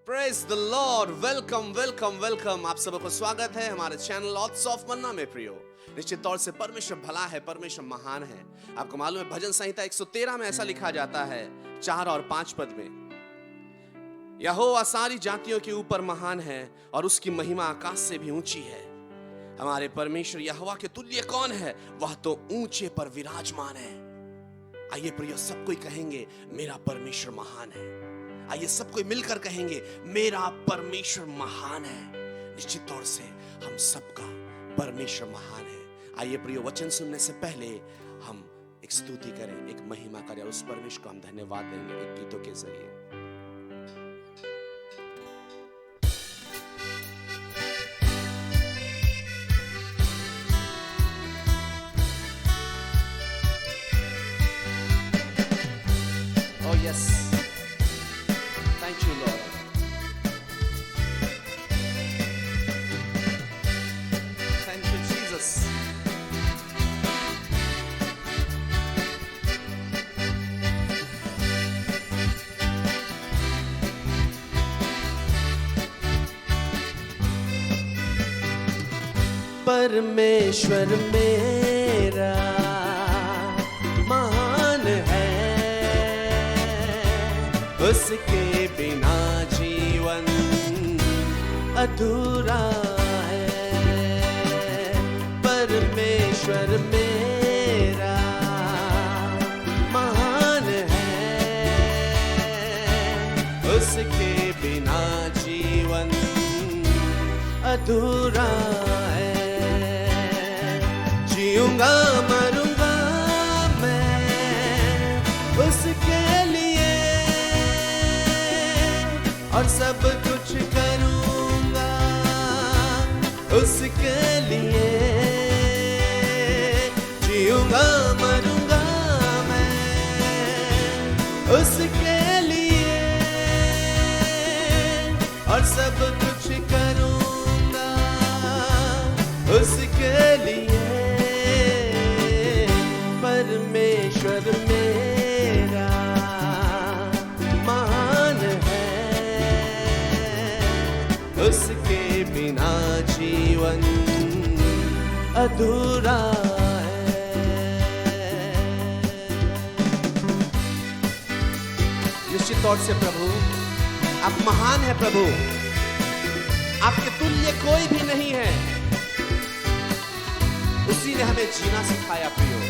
Praise the Lord. Welcome welcome welcome. आप सबको स्वागत है हमारे चैनल लॉट्स ऑफ मन्ना में। प्रियो, निश्चित तौर से परमेश्वर भला है, परमेश्वर महान है। आपको मालूम है भजन संहिता 113 में ऐसा लिखा जाता है 4 और 5 पद में, यहोवा सारी जातियों के ऊपर महान है और उसकी महिमा आकाश से भी ऊंची है। हमारे परमेश्वर यहोवा के तुल्य कौन है? वह तो ऊंचे पर विराजमान है। आइए प्रियो, सब कोई कहेंगे मेरा परमेश्वर महान है। आइए सब कोई मिलकर कहेंगे मेरा परमेश्वर महान है। निश्चित तौर से हम सबका परमेश्वर महान है। आइए प्रियो, वचन सुनने से पहले हम एक स्तुति करें, एक महिमा करें, उस परमेश्वर को हम धन्यवाद देंगे एक गीतों के जरिए। Oh yes, thank you Lord. Thank you Jesus. परमेश्वर मेरा महान है, उसके बिना जीवन अधूरा है। परमेश्वर मेरा महान है, उसके बिना जीवन अधूरा है। जीऊंगा मरूंगा मैं उसके लिए, और सब कुछ करूंगा उसके लिए। जीऊंगा मरूंगा मैं उसके लिए, और सब कुछ करूंगा उसके लिए। परमेश्वर मेरा महान है, उसके बिना जीवन अधूरा है। निश्चित तौर से प्रभु आप महान है। प्रभु आपके तुल्य कोई भी नहीं है। उसी ने हमें जीना सिखाया। प्रियो,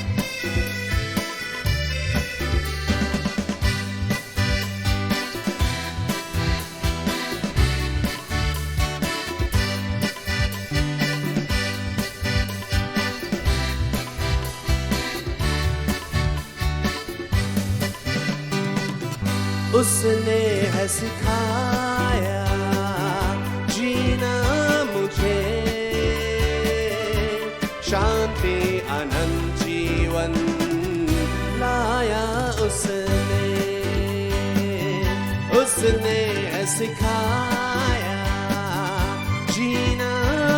उसने है सिखाया जीना मुझे, शांति अनंत जीवन लाया उसने। उसने है सिखाया जीना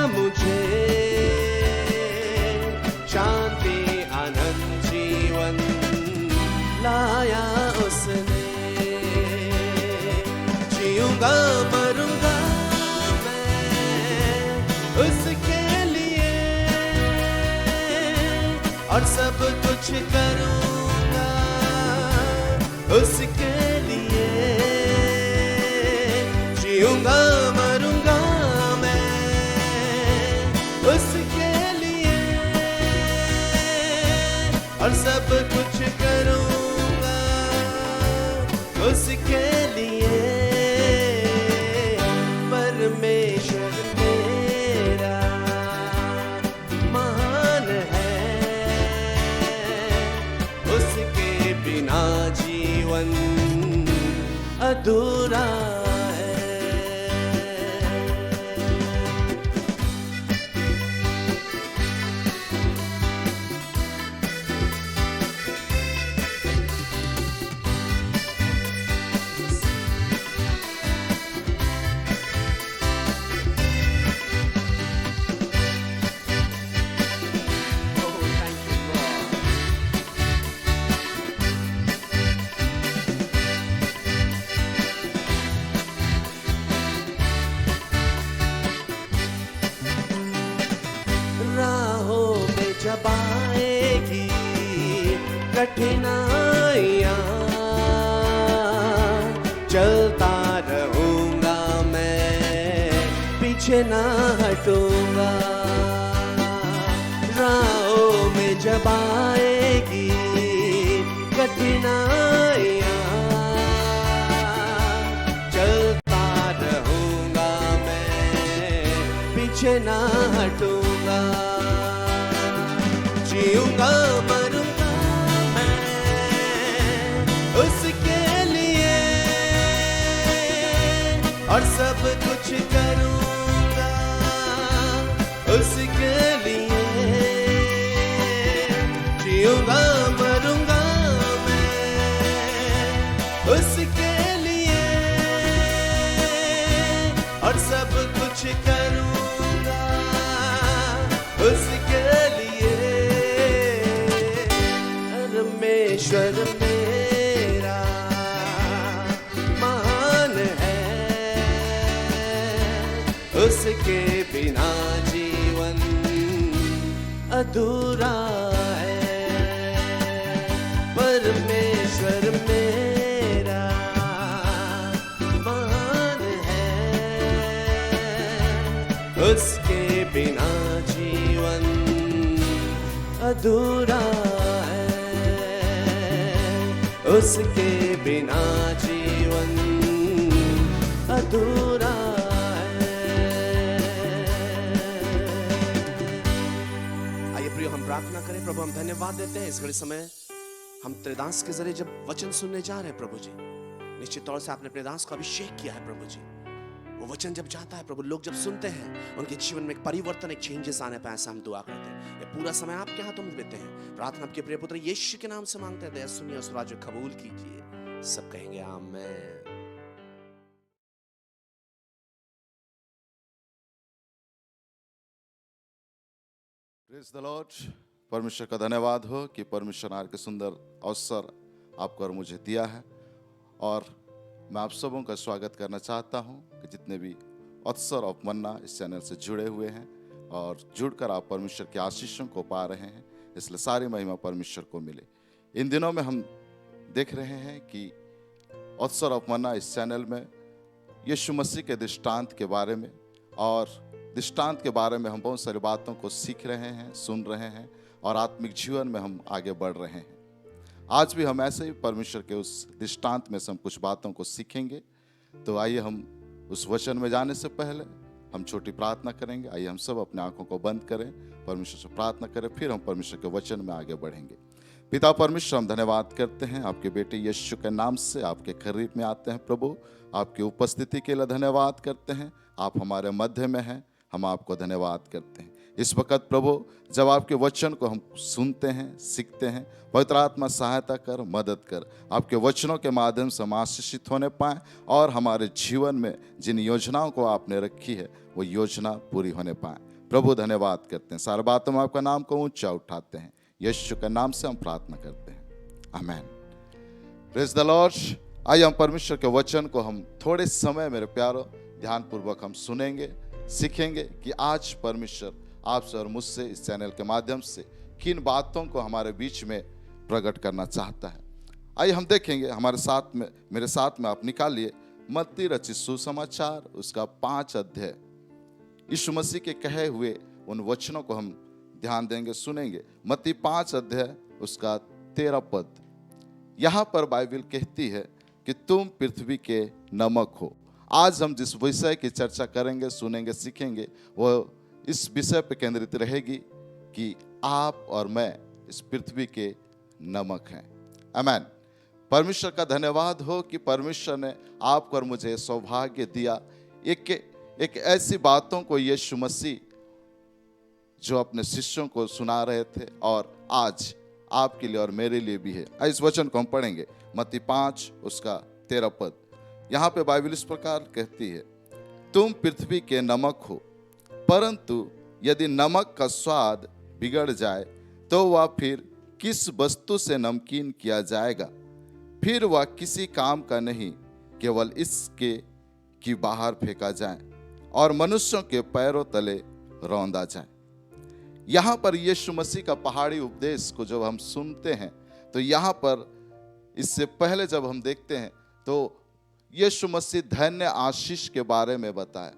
मुझे, शांति अनंत जीवन लाया उसने। जीऊंगा मरूंगा मैं उसके लिए, और सब कुछ करूंगा उसके लिए। जीऊंगा मरूंगा मैं उसके लिए, और सब कुछ करूंगा उसके लिए। परमेश्वर मेरा महान है, उसके बिना जीवन अधूरा है। कठिनाइयाँ चलता रहूंगा मैं, पीछे ना हटूंगा। राहों में जब आएगी कठिनाइयाँ चलता रहूंगा मैं, पीछे ना हटूंगा। जीऊंगा मरूंगा मैं उसके लिए, और सब कुछ करूंगा उसके लिए। जीऊंगा मरूंगा मैं उसके लिए, और सब कुछ करूंगा उसके लिए। परमेश्वर मेरा महान है, उसके बिना जीवन अधूरा है। परमेश्वर मेरा महान है, उसके बिना जीवन अधूरा है, उसके बिना जीवन अधूरा है। आइए प्रियो, हम प्रार्थना करें। प्रभु, हम धन्यवाद देते हैं इस घड़ी समय हम तेरे दास के जरिए जब वचन सुनने जा रहे हैं प्रभु जी। निश्चित तौर से आपने अपने दास को अभिषेक किया है प्रभु जी। वो वचन जब जाता है प्रभु, लोग जब सुनते हैं उनके जीवन में एक परिवर्तन, एक चेंजेस आने पाए, ऐसा हम दुआ करते हैं। ये पूरा समय आपके हाथों में देते हैं। प्रार्थना आपके प्रिय पुत्र यीशु के नाम से मांगते हैं। दया सुनिए, उस राज्य कबूल कीजिए। सब कहेंगे आमीन। Praise the Lord. परमेश्वर का धन्यवाद हो कि परमेश्वर ने के सुंदर अवसर आपको और मुझे दिया है, और मैं आप सबों का स्वागत करना चाहता हूं कि जितने भी अवसर ऑफ मन्ना इस चैनल से जुड़े हुए हैं और जुड़कर आप परमेश्वर के आशीषों को पा रहे हैं, इसलिए सारी महिमा परमेश्वर को मिले। इन दिनों में हम देख रहे हैं कि अवसर ऑफ मन्ना इस चैनल में यीशु मसीह के दृष्टांत के बारे में और दृष्टांत के बारे में हम बहुत सारी बातों को सीख रहे हैं, सुन रहे हैं, और आत्मिक जीवन में हम आगे बढ़ रहे हैं। आज भी हम ऐसे ही परमेश्वर के उस दृष्टांत में से हम कुछ बातों को सीखेंगे। तो आइए हम उस वचन में जाने से पहले हम छोटी प्रार्थना करेंगे। आइए हम सब अपने आंखों को बंद करें, परमेश्वर से प्रार्थना करें, फिर हम परमेश्वर के वचन में आगे बढ़ेंगे। पिता परमेश्वर, हम धन्यवाद करते हैं आपके बेटे यीशु के नाम से आपके करीब में आते हैं। प्रभु, आपकी उपस्थिति के लिए धन्यवाद करते हैं। आप हमारे मध्य में हैं, हम आपको धन्यवाद करते हैं। इस वक्त प्रभु, जब आपके वचन को हम सुनते हैं, सीखते हैं, पवित्र आत्मा सहायता कर, मदद कर। आपके वचनों के माध्यम से हम आशीषित होने पाएं और हमारे जीवन में जिन योजनाओं को आपने रखी है वो योजना पूरी होने पाए। प्रभु, धन्यवाद करते हैं। सारी बातों में आपका नाम को ऊंचा उठाते हैं। यीशु के नाम से हम प्रार्थना करते हैं, आमीन। Praise the Lord. आइए हम परमेश्वर के वचन को हम थोड़े समय, मेरे प्यारो, ध्यानपूर्वक हम सुनेंगे, सीखेंगे कि आज परमेश्वर आपसे और मुझसे इस चैनल के माध्यम से किन बातों को हमारे बीच में प्रकट करना चाहता है। आइए हम देखेंगे। हमारे साथ में, मेरे साथ में आप निकालिए मत्ती रचित सुसमाचार, उसका 5 अध्याय। यीशु मसीह के कहे हुए उन वचनों को हम ध्यान देंगे, सुनेंगे। मत्ती 5 अध्याय, उसका 13 पद। यहाँ पर बाइबल कहती है कि तुम पृथ्वी के नमक हो। आज हम जिस विषय की चर्चा करेंगे, सुनेंगे, सीखेंगे, वो इस विषय पर केंद्रित रहेगी कि आप और मैं इस पृथ्वी के नमक हैं। आमीन। परमेश्वर का धन्यवाद हो कि परमेश्वर ने आपको और मुझे सौभाग्य दिया एक ऐसी बातों को यीशु मसीह जो अपने शिष्यों को सुना रहे थे और आज आपके लिए और मेरे लिए भी है। इस वचन को हम पढ़ेंगे, मत्ती 5 उसका 13 पद। यहाँ पे बाइबल इस प्रकार कहती है, तुम पृथ्वी के नमक हो, परंतु यदि नमक का स्वाद बिगड़ जाए तो वह फिर किस वस्तु से नमकीन किया जाएगा? फिर वह किसी काम का नहीं, केवल इसके कि बाहर फेंका जाए और मनुष्यों के पैरों तले रौंदा जाए। यहाँ पर यीशु मसीह का पहाड़ी उपदेश को जब हम सुनते हैं तो यहाँ पर इससे पहले जब हम देखते हैं तो यीशु मसीह धन्य आशीष के बारे में बताया।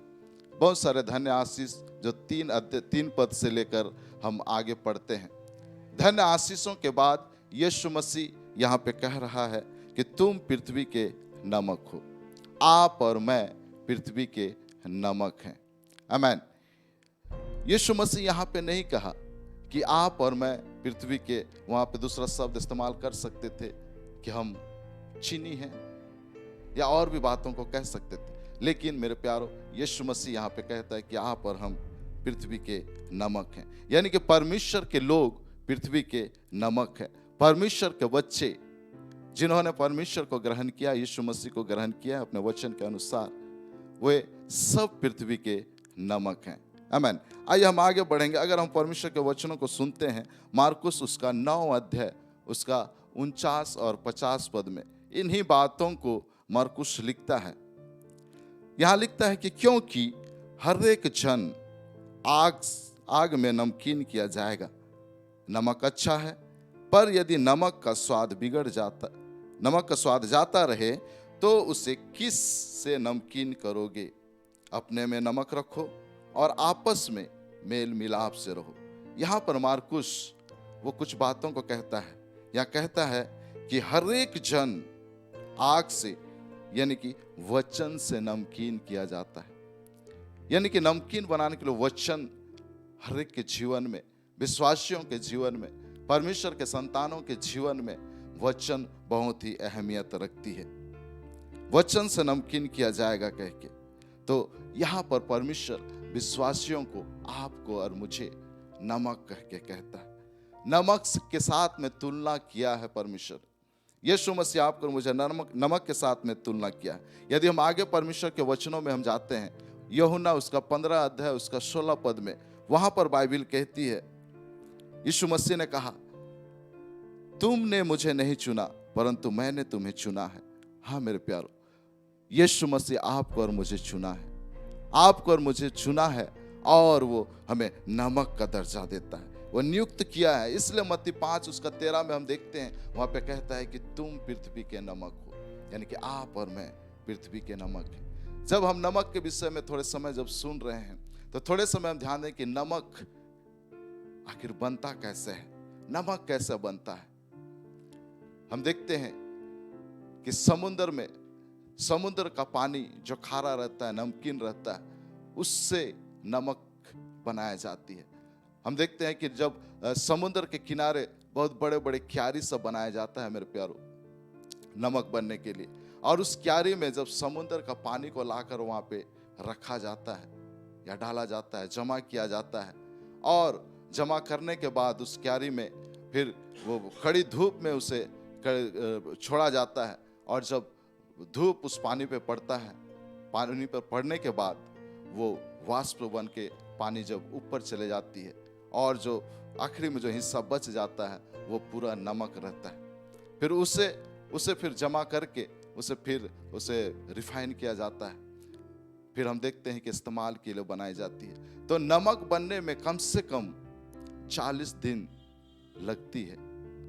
बहुत सारे धन्य आशीष जो 3 पद से लेकर हम आगे पढ़ते हैं। धन्य आशीषों के बाद यीशु मसीह यहाँ पे कह रहा है कि तुम पृथ्वी के नमक हो, आप और मैं पृथ्वी के नमक हैं। आमीन। यीशु मसीह यहाँ पे नहीं कहा कि आप और मैं पृथ्वी के, वहाँ पे दूसरा शब्द इस्तेमाल कर सकते थे कि हम चीनी हैं या और भी बातों को कह सकते थे, लेकिन मेरे प्यारो यीशु मसीह यहाँ पे कहता है कि आप और हम पृथ्वी के नमक हैं। यानी कि परमेश्वर के लोग पृथ्वी के नमक हैं। परमेश्वर के बच्चे जिन्होंने परमेश्वर को ग्रहण किया, यीशु मसीह को ग्रहण किया अपने वचन के अनुसार, वे सब पृथ्वी के नमक हैं। आमीन। आइए हम आगे बढ़ेंगे। अगर हम परमेश्वर के वचनों को सुनते हैं, मार्कुस उसका 9 अध्याय उसका 49 और 50 पद में इन्हीं बातों को मार्कुस लिखता है। यहाँ लिखता है कि क्योंकि हर एक जन आग में नमकीन किया जाएगा। नमक अच्छा है, पर यदि नमक का स्वाद जाता रहे तो उसे किस से नमकीन करोगे? अपने में नमक रखो और आपस में मेल मिलाप से रहो। यहाँ पर मार्कुस वो कुछ बातों को कहता है। यहाँ कहता है कि हर एक जन आग से, यानी कि वचन से नमकीन किया जाता है। यानी कि नमकीन बनाने के लिए वचन हर एक के जीवन में, विश्वासियों के जीवन में, परमेश्वर के संतानों के जीवन में वचन बहुत ही अहमियत रखती है। वचन से नमकीन किया जाएगा कह के, तो यहाँ पर परमेश्वर विश्वासियों को, आपको और मुझे नमक कह के कहता है। नमक के साथ में तुलना किया है परमेश्वर। यीशु मसीह आपको और मुझे नमक के साथ में तुलना किया है। यदि हम आगे परमेश्वर के वचनों में हम जाते हैं, यूहन्ना उसका 15 अध्याय उसका 16 पद में, वहां पर बाइबल कहती है, यीशु मसीह ने कहा, तुमने मुझे नहीं चुना परंतु मैंने तुम्हें चुना है। हाँ मेरे प्यारो, यीशु मसीह आपको और मुझे चुना है, आपको और मुझे चुना है, और वो हमें नमक का दर्जा देता है, वो नियुक्त किया है। इसलिए मत्ती 5 उसका 13 में हम देखते हैं, वहां पे कहता है कि तुम पृथ्वी के नमक हो, यानी कि आप और मैं पृथ्वी के नमक हैं। जब हम नमक के विषय में थोड़े समय जब सुन रहे हैं, तो थोड़े समय हम ध्यान दें कि नमक आखिर बनता कैसे है, नमक कैसे बनता है। हम देखते हैं कि समुद्र का पानी जो खारा रहता है, नमकीन रहता है, उससे नमक बनाया जाती है। हम देखते हैं कि जब समुद्र के किनारे बहुत बड़े बड़े क्यारी सब बनाया जाता है मेरे प्यारो, नमक बनने के लिए, और उस क्यारी में जब समुद्र का पानी को लाकर वहां पे रखा जाता है या डाला जाता है, जमा किया जाता है, और जमा करने के बाद उस क्यारी में फिर वो कड़ी धूप में उसे छोड़ा जाता है, और जब धूप उस पानी पे पड़ता है, पानी पर पड़ने के बाद वो वाष्प बन के पानी जब ऊपर चले जाती है, और जो आखिरी में जो हिस्सा बच जाता है वो पूरा नमक रहता है। फिर उसे फिर जमा करके उसे रिफाइन किया जाता है, फिर हम देखते हैं कि इस्तेमाल के लिए बनाई जाती है। तो नमक बनने में कम से कम 40 दिन लगती है।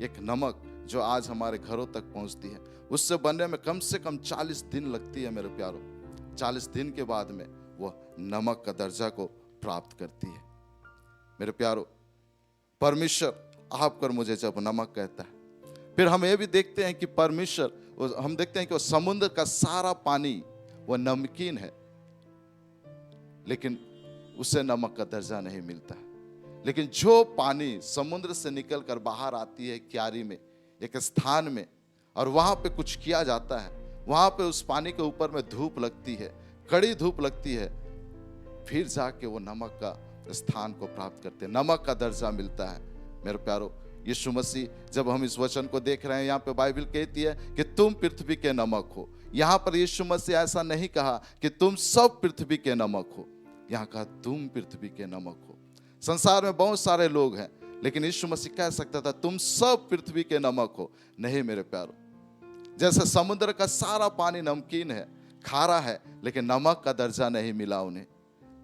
एक नमक जो आज हमारे घरों तक पहुंचती है, उससे बनने में कम से कम 40 दिन लगती है मेरे प्यारो। 40 दिन के बाद में वह नमक का दर्जा को प्राप्त करती है। मेरे प्यारो, परमेश्वर आप कर मुझे जब नमक कहता है, फिर हम ये भी देखते हैं कि परमेश्वर, हम देखते हैं कि वो समुद्र का सारा पानी वो नमकीन है, लेकिन उसे नमक का दर्जा नहीं मिलता। लेकिन जो पानी समुद्र से निकलकर बाहर आती है क्यारी में, एक स्थान में, और वहां पे कुछ किया जाता है, वहां पे उस पानी के ऊपर में धूप लगती है, कड़ी धूप लगती है, फिर जाके वो नमक का स्थान को प्राप्त करते हैं, नमक का दर्जा मिलता है। मेरे प्यारो, यीशु मसीह, जब हम इस वचन को देख रहे हैं, यहाँ पे बाइबल कहती है कि तुम पृथ्वी के नमक हो। यहाँ पर यीशु मसीह ऐसा नहीं कहा कि तुम सब पृथ्वी के नमक हो, यहाँ कहा तुम पृथ्वी के नमक हो। संसार में बहुत सारे लोग हैं, लेकिन यीशु मसीह कह सकता था तुम सब पृथ्वी के नमक हो। नहीं मेरे प्यारो, जैसे समुद्र का सारा पानी नमकीन है, खारा है, लेकिन नमक का दर्जा नहीं मिला उन्हें।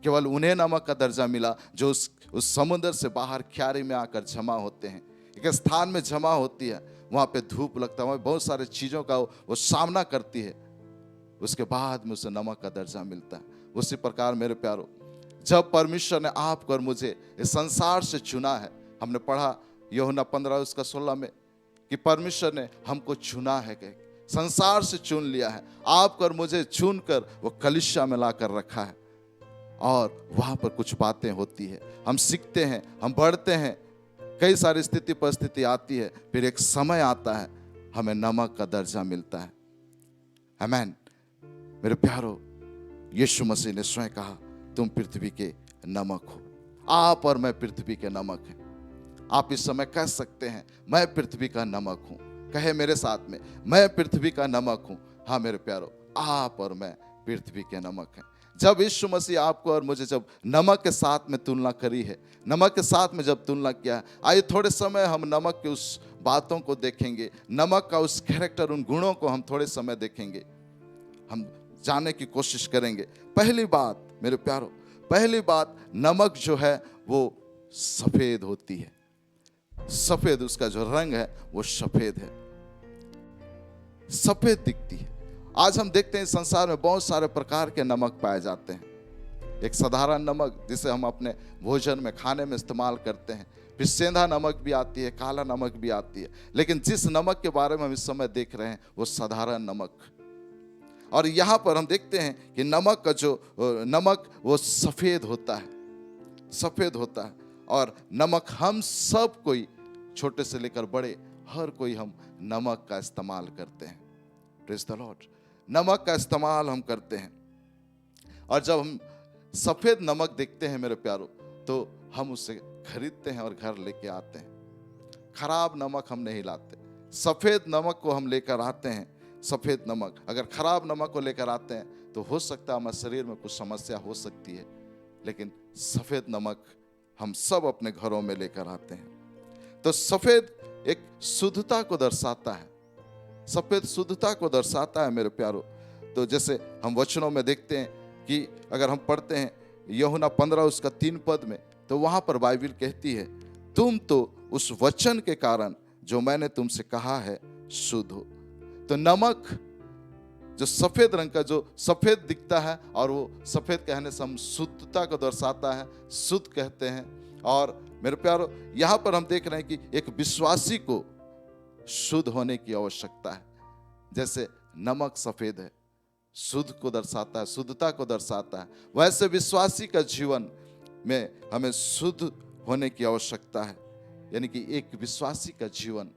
केवल उन्हें नमक का दर्जा मिला जो उस समुद्र से बाहर क्यारी में आकर जमा होते हैं, एक स्थान में जमा होती है, वहाँ पे धूप लगता है, वहाँ बहुत सारे चीज़ों का वो सामना करती है, उसके बाद में उसे नमक का दर्जा मिलता है। उसी प्रकार मेरे प्यारो, जब परमेश्वर ने आपको और मुझे इस संसार से चुना है, हमने पढ़ा यूहन्ना 15:16 में कि परमेश्वर ने हमको चुना है, कि संसार से चुन लिया है, आपको और मुझे चुनकर वो कलीसिया में लाकर रखा है। और वहाँ पर कुछ बातें होती है, हम सीखते हैं, हम बढ़ते हैं, कई सारी स्थिति परिस्थिति आती है, फिर एक समय आता है हमें नमक का दर्जा मिलता है। आमीन। मेरे प्यारो, यीशु मसीह ने स्वयं कहा तुम पृथ्वी के नमक हो। आप और मैं पृथ्वी के नमक हैं। आप इस समय कह सकते हैं मैं पृथ्वी का नमक हूं। कहे मेरे साथ में, मैं पृथ्वी का नमक हूं। हाँ मेरे प्यारो, आप और मैं पृथ्वी के नमक हैं। जब यीशु मसीह आपको और मुझे जब नमक के साथ में तुलना करी है, नमक के साथ में जब तुलना किया है, आइए थोड़े समय हम नमक के उस बातों को देखेंगे, नमक का उस कैरेक्टर, उन गुणों को हम थोड़े समय देखेंगे, हम जानने की कोशिश करेंगे। पहली बात मेरे प्यारो, पहली बात, नमक जो है वो सफेद होती है। सफेद, उसका जो रंग है वो सफेद है, सफेद दिखती है। आज हम देखते हैं संसार में बहुत सारे प्रकार के नमक पाए जाते हैं। एक साधारण नमक जिसे हम अपने भोजन में, खाने में इस्तेमाल करते हैं, फिर सेंधा नमक भी आती है, काला नमक भी आती है। लेकिन जिस नमक के बारे में हम इस समय देख रहे हैं वो साधारण नमक। और यहाँ पर हम देखते हैं कि नमक का जो नमक वो सफेद होता है, सफेद होता है। और नमक हम सब कोई, छोटे से लेकर बड़े, हर कोई हम नमक का इस्तेमाल करते हैं। Praise the Lord. नमक का इस्तेमाल हम करते हैं। और जब हम सफेद नमक देखते हैं मेरे प्यारो, तो हम उसे खरीदते हैं और घर लेके आते हैं। खराब नमक हम नहीं लाते, सफेद नमक को हम लेकर आते हैं। सफेद नमक, अगर खराब नमक को लेकर आते हैं तो हो सकता है हमारे शरीर में कुछ समस्या हो सकती है। लेकिन सफेद नमक हम सब अपने घरों में लेकर आते हैं। तो सफेद एक शुद्धता को दर्शाता है, सफेद शुद्धता को दर्शाता है मेरे प्यारो। तो जैसे हम वचनों में देखते हैं कि अगर हम पढ़ते हैं यूहन्ना 15:3 में, तो वहां पर बाइबल कहती है तुम तो उस वचन के कारण जो मैंने तुमसे कहा है शुद्ध हो। तो नमक जो सफेद रंग का, जो सफेद दिखता है, और वो सफेद कहने से हम शुद्धता को दर्शाता है, शुद्ध कहते हैं। और मेरे प्यारो, यहाँ पर हम देख रहे हैं कि एक विश्वासी को शुद्ध होने की आवश्यकता है। जैसे नमक सफेद है, शुद्ध को दर्शाता है, शुद्धता को दर्शाता है, वैसे विश्वासी का जीवन में हमें शुद्ध होने की आवश्यकता है। यानी कि एक विश्वासी का जीवन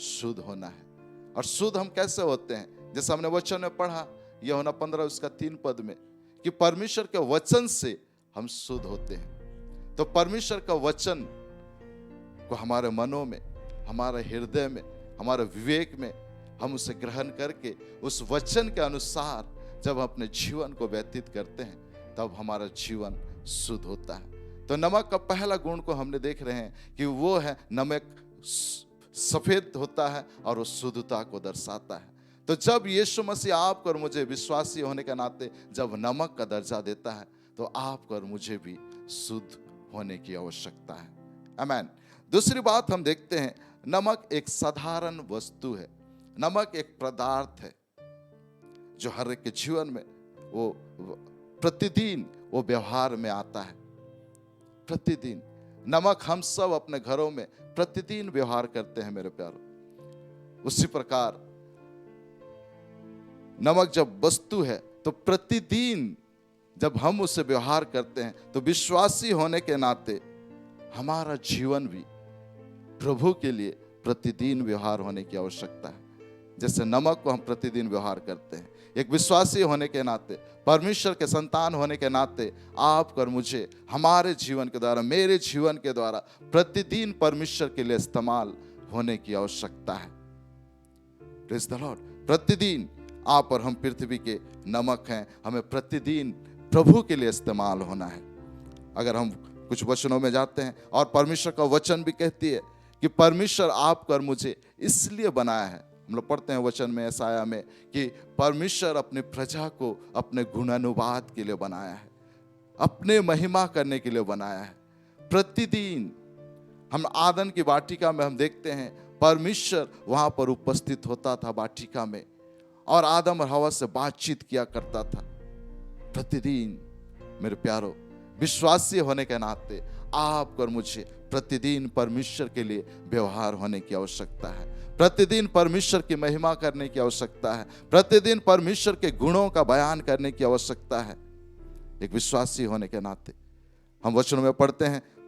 शुद्ध होना है। और शुद्ध हम कैसे होते हैं? जैसे हमने वचन में पढ़ा यूहन्ना 15:3 में कि परमेश्वर के वचन से हम शुद्ध होते हैं। तो परमेश्वर का वचन को हमारे मनों में, हमारे हृदय में, हमारे विवेक में हम उसे ग्रहण करके उस वचन के अनुसार जब हम अपने जीवन को व्यतीत करते हैं, तब हमारा जीवन शुद्ध होता है। तो नमक का पहला गुण को हमने देख रहे हैं कि वो है नमक सफेद होता है और वो शुद्धता को दर्शाता है। तो जब यीशु मसीह आपको और मुझे विश्वासी होने के नाते जब नमक का दर्जा देता है, तो आपको और मुझे भी शुद्ध होने की आवश्यकता है। आमीन। दूसरी बात हम देखते हैं, नमक एक साधारण वस्तु है, नमक एक पदार्थ है जो हर एक के जीवन में वो प्रतिदिन वो व्यवहार में आता है। प्रतिदिन नमक हम सब अपने घरों में प्रतिदिन व्यवहार करते हैं मेरे प्यारो। उसी प्रकार नमक जब वस्तु है तो प्रतिदिन जब हम उससे व्यवहार करते हैं, तो विश्वासी होने के नाते हमारा जीवन भी प्रभु के लिए प्रतिदिन व्यवहार होने की आवश्यकता है। जैसे नमक को हम प्रतिदिन व्यवहार करते हैं, एक विश्वासी होने के नाते, परमेश्वर के संतान होने के नाते आप और मुझे हमारे जीवन के द्वारा, मेरे जीवन के द्वारा प्रतिदिन परमेश्वर के लिए इस्तेमाल होने की आवश्यकता है। Praise the Lord. प्रतिदिन आप और हम पृथ्वी के नमक हैं, हमें प्रतिदिन प्रभु के लिए इस्तेमाल होना है। अगर हम कुछ वचनों में जाते हैं और परमेश्वर का वचन भी कहती है कि परमेश्वर आपको और मुझे इसलिए बनाया है। हम लोग पढ़ते हैं वचन में, यशायाह में, कि परमेश्वर अपने प्रजा को अपने गुणानुवाद के लिए बनाया है, अपने महिमा करने के लिए बनाया है। प्रतिदिन हम आदन की वाटिका में हम देखते हैं परमेश्वर वहां पर उपस्थित होता था वाटिका में और आदम और हवा से बातचीत किया करता था प्रतिदिन। मेरे प्यारो, विश्वासी होने के नाते आपको और मुझे प्रतिदिन परमेश्वर के लिए व्यवहार होने की आवश्यकता है, प्रतिदिन परमेश्वर की महिमा करने की आवश्यकता है, प्रतिदिन परमेश्वर के गुणों का बयान करने की आवश्यकता है। एक विश्वासी होने के नाते हम वचनों में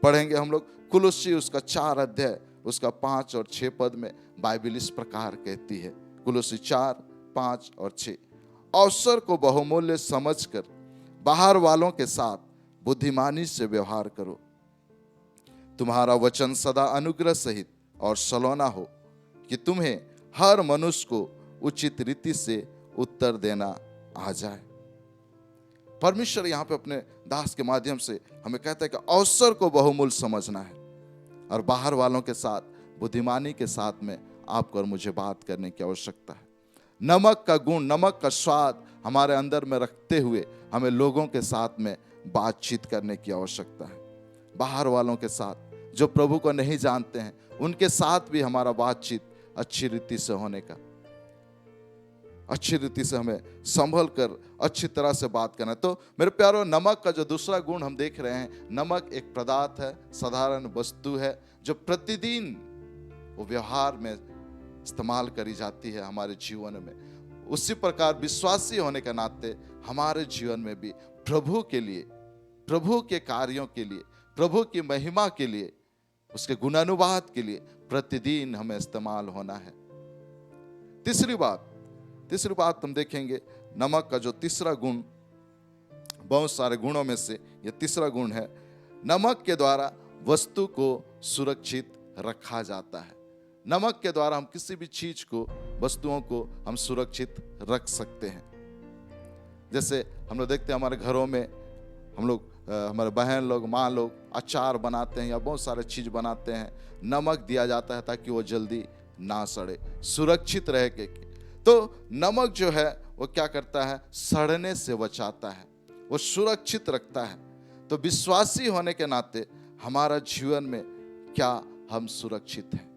पढ़ेंगे हम लोग कुलुस्सी उसका 4 अध्याय उसका 5 और 6 पद में बाइबल इस प्रकार कहती है। कुलुस्सी 4, 5 और 6, अवसर को बहुमूल्य समझकर बाहर वालों के साथ बुद्धिमानी से व्यवहार करो। तुम्हारा वचन सदा अनुग्रह सहित और सलोना हो कि तुम्हें हर मनुष्य को उचित रीति से उत्तर देना आ जाए। परमेश्वर यहाँ पे अपने दास के माध्यम से हमें कहता है कि अवसर को बहुमूल्य समझना है और बाहर वालों के साथ बुद्धिमानी के साथ में आपको और मुझे बात करने की आवश्यकता है। नमक का गुण, नमक का स्वाद हमारे अंदर में रखते हुए हमें लोगों के साथ में बातचीत करने की आवश्यकता है। बाहर वालों के साथ जो प्रभु को नहीं जानते हैं उनके साथ भी हमारा बातचीत अच्छी रीति से होने का, अच्छी रीति से हमें संभल कर अच्छी तरह से बात करना है। तो मेरे प्यारो, नमक का जो दूसरा गुण हम देख रहे हैं, नमक एक पदार्थ है, साधारण वस्तु है जो प्रतिदिन वो व्यवहार में इस्तेमाल करी जाती है हमारे जीवन में। उसी प्रकार विश्वासी होने के नाते हमारे जीवन में भी प्रभु के लिए, प्रभु के कार्यों के लिए, प्रभु की महिमा के लिए, उसके गुणानुवाद के लिए प्रतिदिन हमें इस्तेमाल होना है। तीसरी बात हम देखेंगे, नमक का जो तीसरा गुण, बहुत सारे गुणों में से यह तीसरा गुण है, नमक के द्वारा वस्तु को सुरक्षित रखा जाता है। नमक के द्वारा हम किसी भी चीज को, वस्तुओं को हम सुरक्षित रख सकते हैं। जैसे हम लोग देखते हैं हमारे घरों में हम लोग, हमारे बहन लोग, माँ लोग अचार बनाते हैं या बहुत सारे चीज बनाते हैं, नमक दिया जाता है ताकि वो जल्दी ना सड़े, सुरक्षित रहे के। तो नमक जो है वो क्या करता है, सड़ने से बचाता है, वो सुरक्षित रखता है। तो विश्वासी होने के नाते हमारा जीवन में क्या हम सुरक्षित हैं?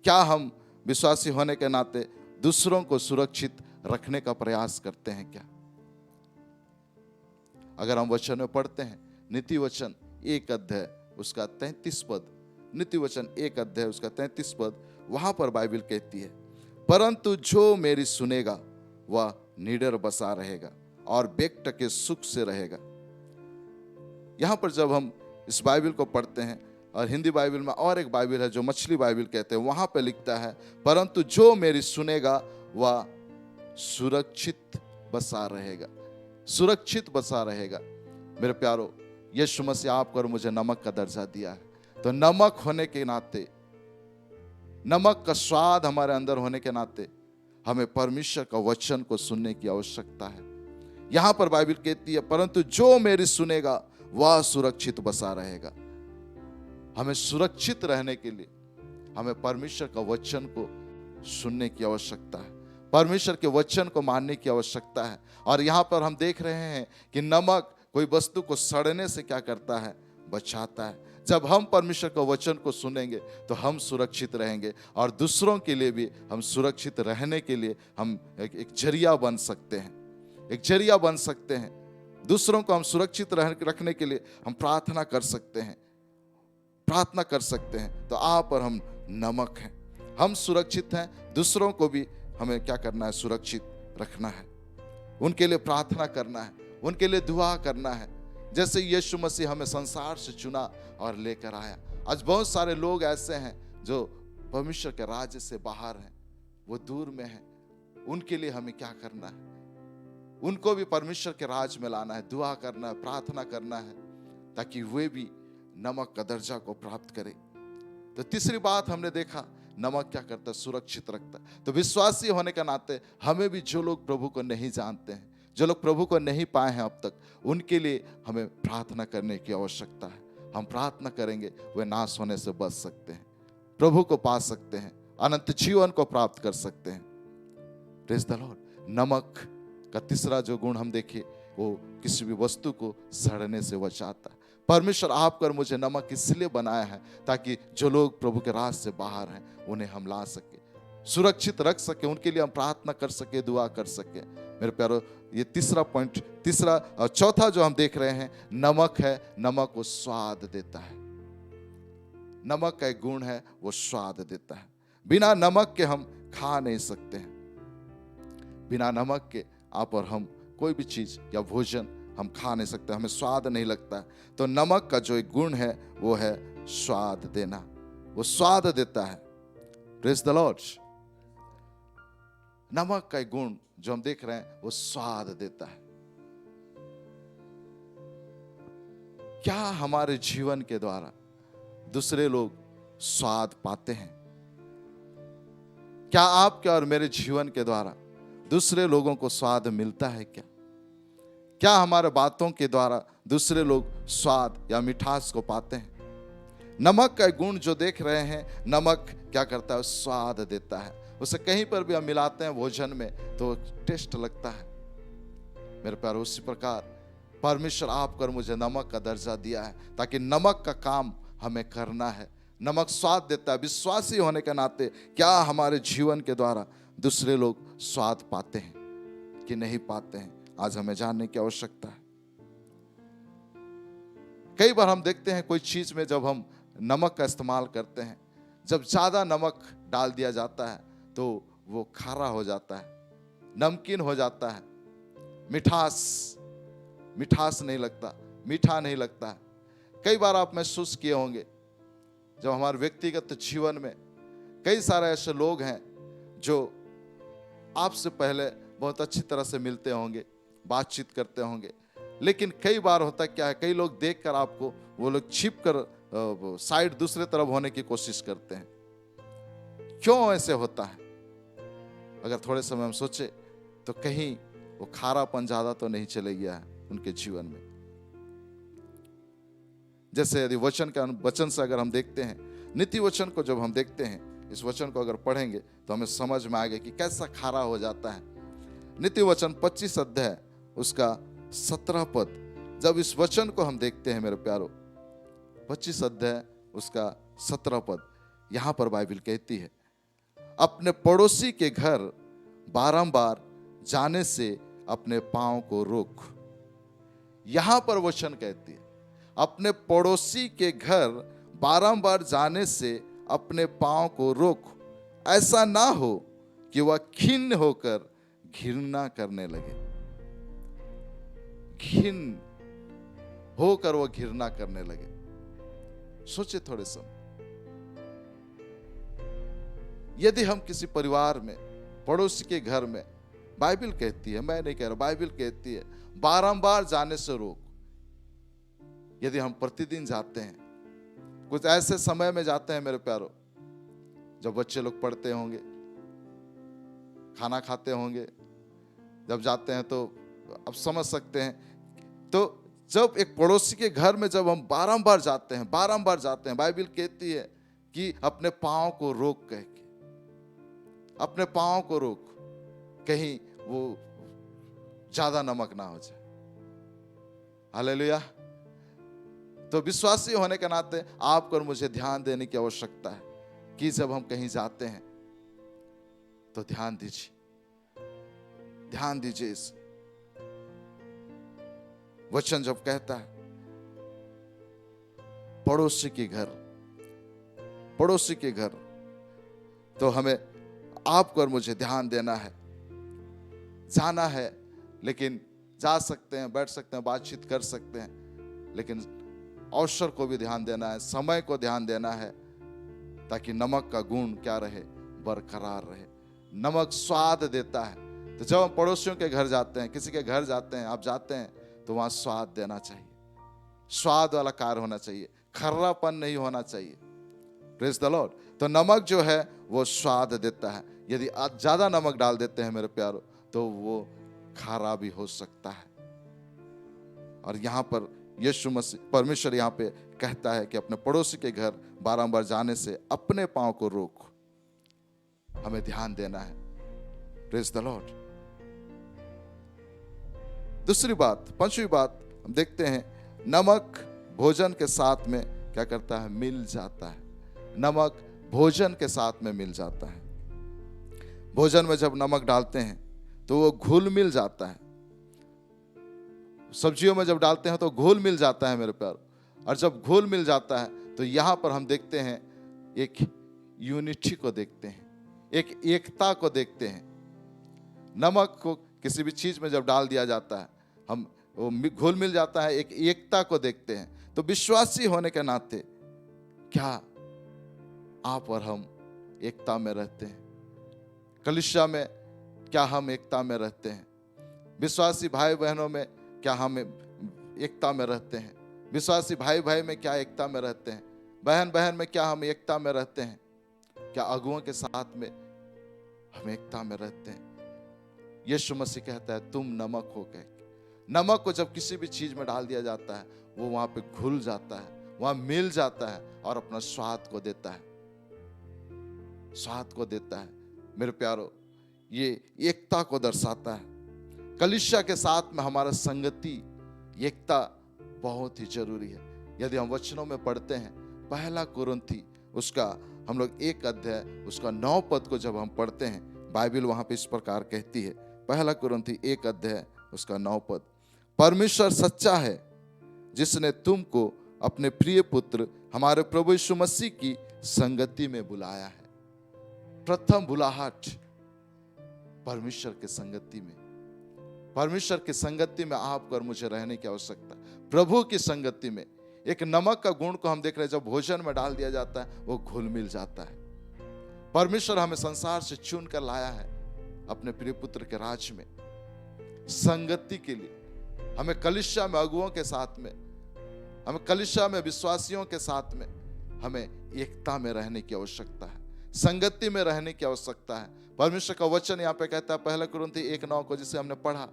क्या हम विश्वासी होने के नाते दूसरों को सुरक्षित रखने का प्रयास करते हैं क्या? अगर हम वचन में पढ़ते हैं, नीति वचन 1 अध्याय उसका 33 पद, नीति वचन 1 अध्याय उसका 33 पद, वहां पर बाइबल कहती है, परंतु जो मेरी सुनेगा वह निडर बसा रहेगा और बेकटके सुख से रहेगा। यहां पर जब हम इस बाइबल को पढ़ते हैं, और हिंदी बाइबल में और एक बाइबल है जो मछली बाइबल कहते हैं, वहां पे लिखता है, परंतु जो मेरी सुनेगा वह सुरक्षित बसा रहेगा, सुरक्षित बसा रहेगा। मेरे प्यारो, यीशु मसीह आपको और मुझे नमक का दर्जा दिया है। तो नमक होने के नाते, नमक का स्वाद हमारे अंदर होने के नाते हमें परमेश्वर का वचन को सुनने की आवश्यकता है। यहां पर बाइबल कहती है, परंतु जो मेरी सुनेगा वह सुरक्षित बसा रहेगा। हमें सुरक्षित रहने के लिए हमें परमेश्वर का वचन को सुनने की आवश्यकता है, परमेश्वर के वचन को मानने की आवश्यकता है। और यहां पर हम देख रहे हैं कि नमक कोई वस्तु को सड़ने से क्या करता है, बचाता है। जब हम परमेश्वर के वचन को सुनेंगे तो हम सुरक्षित रहेंगे और दूसरों के लिए भी हम सुरक्षित रहने के लिए हम एक जरिया बन सकते हैं, एक जरिया बन सकते हैं। दूसरों को हम सुरक्षित रखने के लिए हम प्रार्थना कर सकते हैं, प्रार्थना कर सकते हैं। तो आप और हम नमक हैं, हम सुरक्षित हैं, दूसरों को भी हमें क्या करना है, सुरक्षित रखना है, उनके लिए प्रार्थना करना है, उनके लिए दुआ करना है। जैसे यीशु मसीह हमें संसार से चुना और लेकर आया। आज बहुत सारे लोग ऐसे हैं जो परमेश्वर के राज्य से बाहर हैं, वो दूर में हैं। उनके लिए हमें क्या करना है, उनको भी परमेश्वर के राज में लाना है, दुआ करना है, प्रार्थना करना है, ताकि वे भी नमक का दर्जा को प्राप्त करें। तो तीसरी बात हमने देखा, नमक क्या करता है, सुरक्षित रखता है। तो विश्वासी होने के नाते हमें भी, जो लोग प्रभु को नहीं जानते हैं, जो लोग प्रभु को नहीं पाए हैं अब तक, उनके लिए हमें प्रार्थना करने की आवश्यकता है। हम प्रार्थना करेंगे, वे नाश होने से बच सकते हैं, प्रभु को पा सकते हैं, अनंत जीवन को प्राप्त कर सकते हैं। Praise the Lord. नमक का तीसरा जो गुण हम देखें, वो किसी भी वस्तु को सड़ने से बचाता है। परमेश्वर आपको और मुझे नमक इसलिए बनाया है ताकि जो लोग प्रभु के राज से बाहर हैं उन्हें हम ला सके, सुरक्षित रख सके, उनके लिए हम प्रार्थना कर सके, दुआ कर सके। मेरे प्यारो, ये तीसरा पॉइंट, तीसरा और चौथा जो हम देख रहे हैं, नमक है। नमक वो स्वाद देता है। नमक का एक गुण है, वो स्वाद देता है। बिना नमक के हम खा नहीं सकते हैं। बिना नमक के आप और हम कोई भी चीज या भोजन हम खा नहीं सकते, हमें स्वाद नहीं लगता। तो नमक का जो एक गुण है वो है स्वाद देना, वो स्वाद देता है। Praise the Lord. नमक का एक गुण जो हम देख रहे हैं वो स्वाद देता है। क्या हमारे जीवन के द्वारा दूसरे लोग स्वाद पाते हैं? क्या आपके और मेरे जीवन के द्वारा दूसरे लोगों को स्वाद मिलता है? क्या हमारे बातों के द्वारा दूसरे लोग स्वाद या मिठास को पाते हैं? नमक का गुण जो देख रहे हैं, नमक क्या करता है? स्वाद देता है। उसे कहीं पर भी हम मिलाते हैं भोजन में तो टेस्ट लगता है। मेरे प्यारे, उसी प्रकार परमेश्वर आपको और मुझे नमक का दर्जा दिया है ताकि नमक का काम हमें करना है। नमक स्वाद देता है। विश्वासी होने के नाते क्या हमारे जीवन के द्वारा दूसरे लोग स्वाद पाते हैं कि नहीं पाते हैं, आज हमें जानने की आवश्यकता है। कई बार हम देखते हैं कोई चीज में जब हम नमक का इस्तेमाल करते हैं, जब ज्यादा नमक डाल दिया जाता है तो वो खारा हो जाता है, नमकीन हो जाता है, मिठास नहीं लगता, मीठा नहीं लगता है। कई बार आप महसूस किए होंगे जब हमारे व्यक्तिगत जीवन में कई सारे ऐसे लोग हैं जो आपसे पहले बहुत अच्छी तरह से मिलते होंगे, बातचीत करते होंगे, लेकिन कई बार होता क्या है, कई लोग देखकर आपको, वो लोग छिप कर साइड दूसरे तरफ होने की कोशिश करते हैं। क्यों ऐसे होता है? अगर थोड़े समय हम सोचे तो कहीं वो खारापन ज्यादा तो नहीं चले गया है उनके जीवन में। जैसे यदि वचन से अगर हम देखते हैं, नीति वचन को जब हम देखते हैं, इस वचन को अगर पढ़ेंगे तो हमें समझ में आएगा कि कैसा खारा हो जाता है। नीति वचन 25 अध्याय उसका 17 पद, जब इस वचन को हम देखते हैं मेरे प्यारो, 25 अध्याय उसका 17 पद, यहां पर बाइबल कहती है, अपने पड़ोसी के घर बारंबार जाने से अपने पांव को रोक। यहां पर वचन कहती है, अपने पड़ोसी के घर बारंबार जाने से अपने पांव को रोक, ऐसा ना हो कि वह खिन्न होकर घृणा करने लगे। घिन होकर वह घृणा करने लगे। सोचे थोड़े समय, यदि हम किसी परिवार में, पड़ोसी के घर में, बाइबल कहती है, मैं नहीं कह रहा, बाइबल कहती है बारंबार जाने से रोक। यदि हम प्रतिदिन जाते हैं, कुछ ऐसे समय में जाते हैं मेरे प्यारो जब बच्चे लोग पढ़ते होंगे, खाना खाते होंगे, जब जाते हैं तो अब समझ सकते हैं। तो जब एक पड़ोसी के घर में जब हम बारंबार जाते हैं, बाइबल कहती है कि अपने पांव को रोक, कह के अपने पांव को रोक, कहीं वो ज्यादा नमक ना हो जाए। हालेलुया। तो विश्वासी होने के नाते आपको और मुझे ध्यान देने की आवश्यकता है कि जब हम कहीं जाते हैं तो ध्यान दीजिए इस वचन जब कहता है पड़ोसी के घर, तो हमें आपको और मुझे ध्यान देना है। जाना है, लेकिन जा सकते हैं, बैठ सकते हैं, बातचीत कर सकते हैं, लेकिन अवसर को भी ध्यान देना है, समय को ध्यान देना है, ताकि नमक का गुण क्या रहे? बरकरार रहे। नमक स्वाद देता है। तो जब हम पड़ोसियों के घर जाते हैं, किसी के घर जाते हैं, आप जाते हैं, तो वहां स्वाद देना चाहिए, स्वाद वाला कार्य होना चाहिए, खर्रापन नहीं होना चाहिए। Praise the Lord. तो नमक जो है वो स्वाद देता है। यदि आप ज्यादा नमक डाल देते हैं मेरे प्यारो, तो वो खारा भी हो सकता है। और यहां पर यीशु मसीह, परमेश्वर यहां पे कहता है कि अपने पड़ोसी के घर बारंबार जाने से अपने पांव को रोक। हमें ध्यान देना है। Praise the Lord. दूसरी बात, पांचवी बात हम देखते हैं, नमक भोजन के साथ में क्या करता है, मिल जाता है। नमक भोजन के साथ में मिल जाता है। भोजन में जब नमक डालते हैं तो वो घुल मिल जाता है। सब्जियों में जब डालते हैं तो घुल मिल जाता है मेरे प्यार। और जब घुल मिल जाता है तो यहाँ पर हम देखते हैं एक यूनिटी को देखते हैं, एक एकता को देखते हैं। नमक को किसी भी चीज में जब डाल दिया जाता है हम वो घुल मिल जाता है, एक एकता को देखते हैं। तो विश्वासी होने के नाते क्या आप और हम एकता में रहते हैं? कलीसिया में क्या हम एकता में रहते हैं? विश्वासी भाई बहनों में क्या हम एकता में रहते हैं? विश्वासी भाई भाई में क्या एकता में रहते हैं? बहन बहन में क्या हम एकता में रहते हैं? क्या अगुओं के साथ में हम एकता में रहते हैं? यीशु मसीह कहता है तुम नमक हो गए। नमक को जब किसी भी चीज में डाल दिया जाता है वो वहां पे घुल जाता है, वहां मिल जाता है और अपना स्वाद को देता है, स्वाद को देता है। मेरे प्यारो, ये एकता को दर्शाता है। कलीसिया के साथ में हमारा संगति, एकता बहुत ही जरूरी है। यदि हम वचनों में पढ़ते हैं, पहला कुरिन्थी उसका हम लोग 1 अध्याय उसका 9 पद को जब हम पढ़ते हैं, बाइबल वहां पे इस प्रकार कहती है, पहला कुरिन्थी 1 अध्याय उसका 9 पद, परमेश्वर सच्चा है जिसने तुमको अपने प्रिय पुत्र हमारे प्रभु यीशु मसीह की संगति में बुलाया है। प्रथम बुलाहट परमेश्वर के संगति में, परमेश्वर की संगति में आपको और मुझे रहने की आवश्यकता है। प्रभु की संगति में एक नमक का गुण को हम देख रहे हैं, जब भोजन में डाल दिया जाता है वो घुल मिल जाता है। परमेश्वर हमें संसार से चुन कर लाया है अपने प्रिय पुत्र के राज्य में संगति के लिए। हमें कलीसिया में अगुओं के साथ में, हमें कलीसिया में विश्वासियों के साथ में हमें एकता में रहने की आवश्यकता है, संगति में रहने की आवश्यकता है। परमेश्वर का वचन यहाँ पे कहता है, पहला कुरिन्थी 1:9 को जिसे हमने पढ़ा,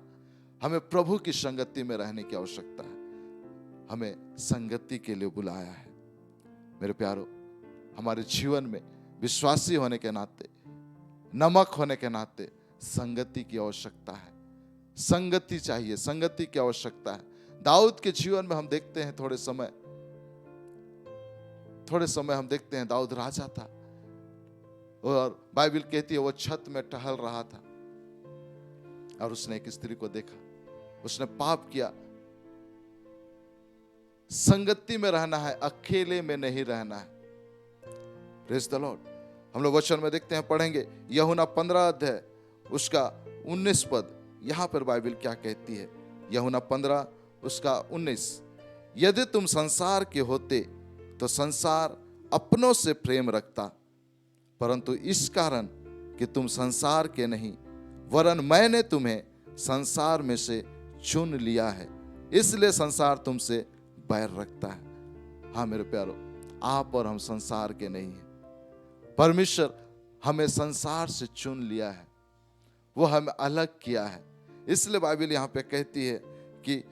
हमें प्रभु की संगति में रहने की आवश्यकता है। हमें संगति के लिए बुलाया है। मेरे प्यारो, हमारे जीवन में विश्वासी होने के नाते, नमक होने के नाते संगति की आवश्यकता है। संगति चाहिए, संगति की आवश्यकता है। दाऊद के जीवन में हम देखते हैं, थोड़े समय हम देखते हैं दाऊद राजा था और बाइबल कहती है वो छत में टहल रहा था और उसने एक स्त्री को देखा, उसने पाप किया। संगति में रहना है, अकेले में नहीं रहना है। Praise the Lord. हम लोग वचन में देखते हैं, पढ़ेंगे यूहन्ना 15 अध्याय उसका 19 पद। यहां पर बाइबल क्या कहती है? यूहन्ना 15 उसका 19, यदि तुम संसार के होते तो संसार अपनों से प्रेम रखता, परंतु इस कारण कि तुम संसार के नहीं वरन मैंने तुम्हें संसार में से चुन लिया है, इसलिए संसार तुमसे बैर रखता है। हाँ मेरे प्यारो, आप और हम संसार के नहीं हैं। परमेश्वर हमें संसार से चुन लिया है, वो हमें अलग किया है। इसलिए बाइबल यहाँ पे कहती है कि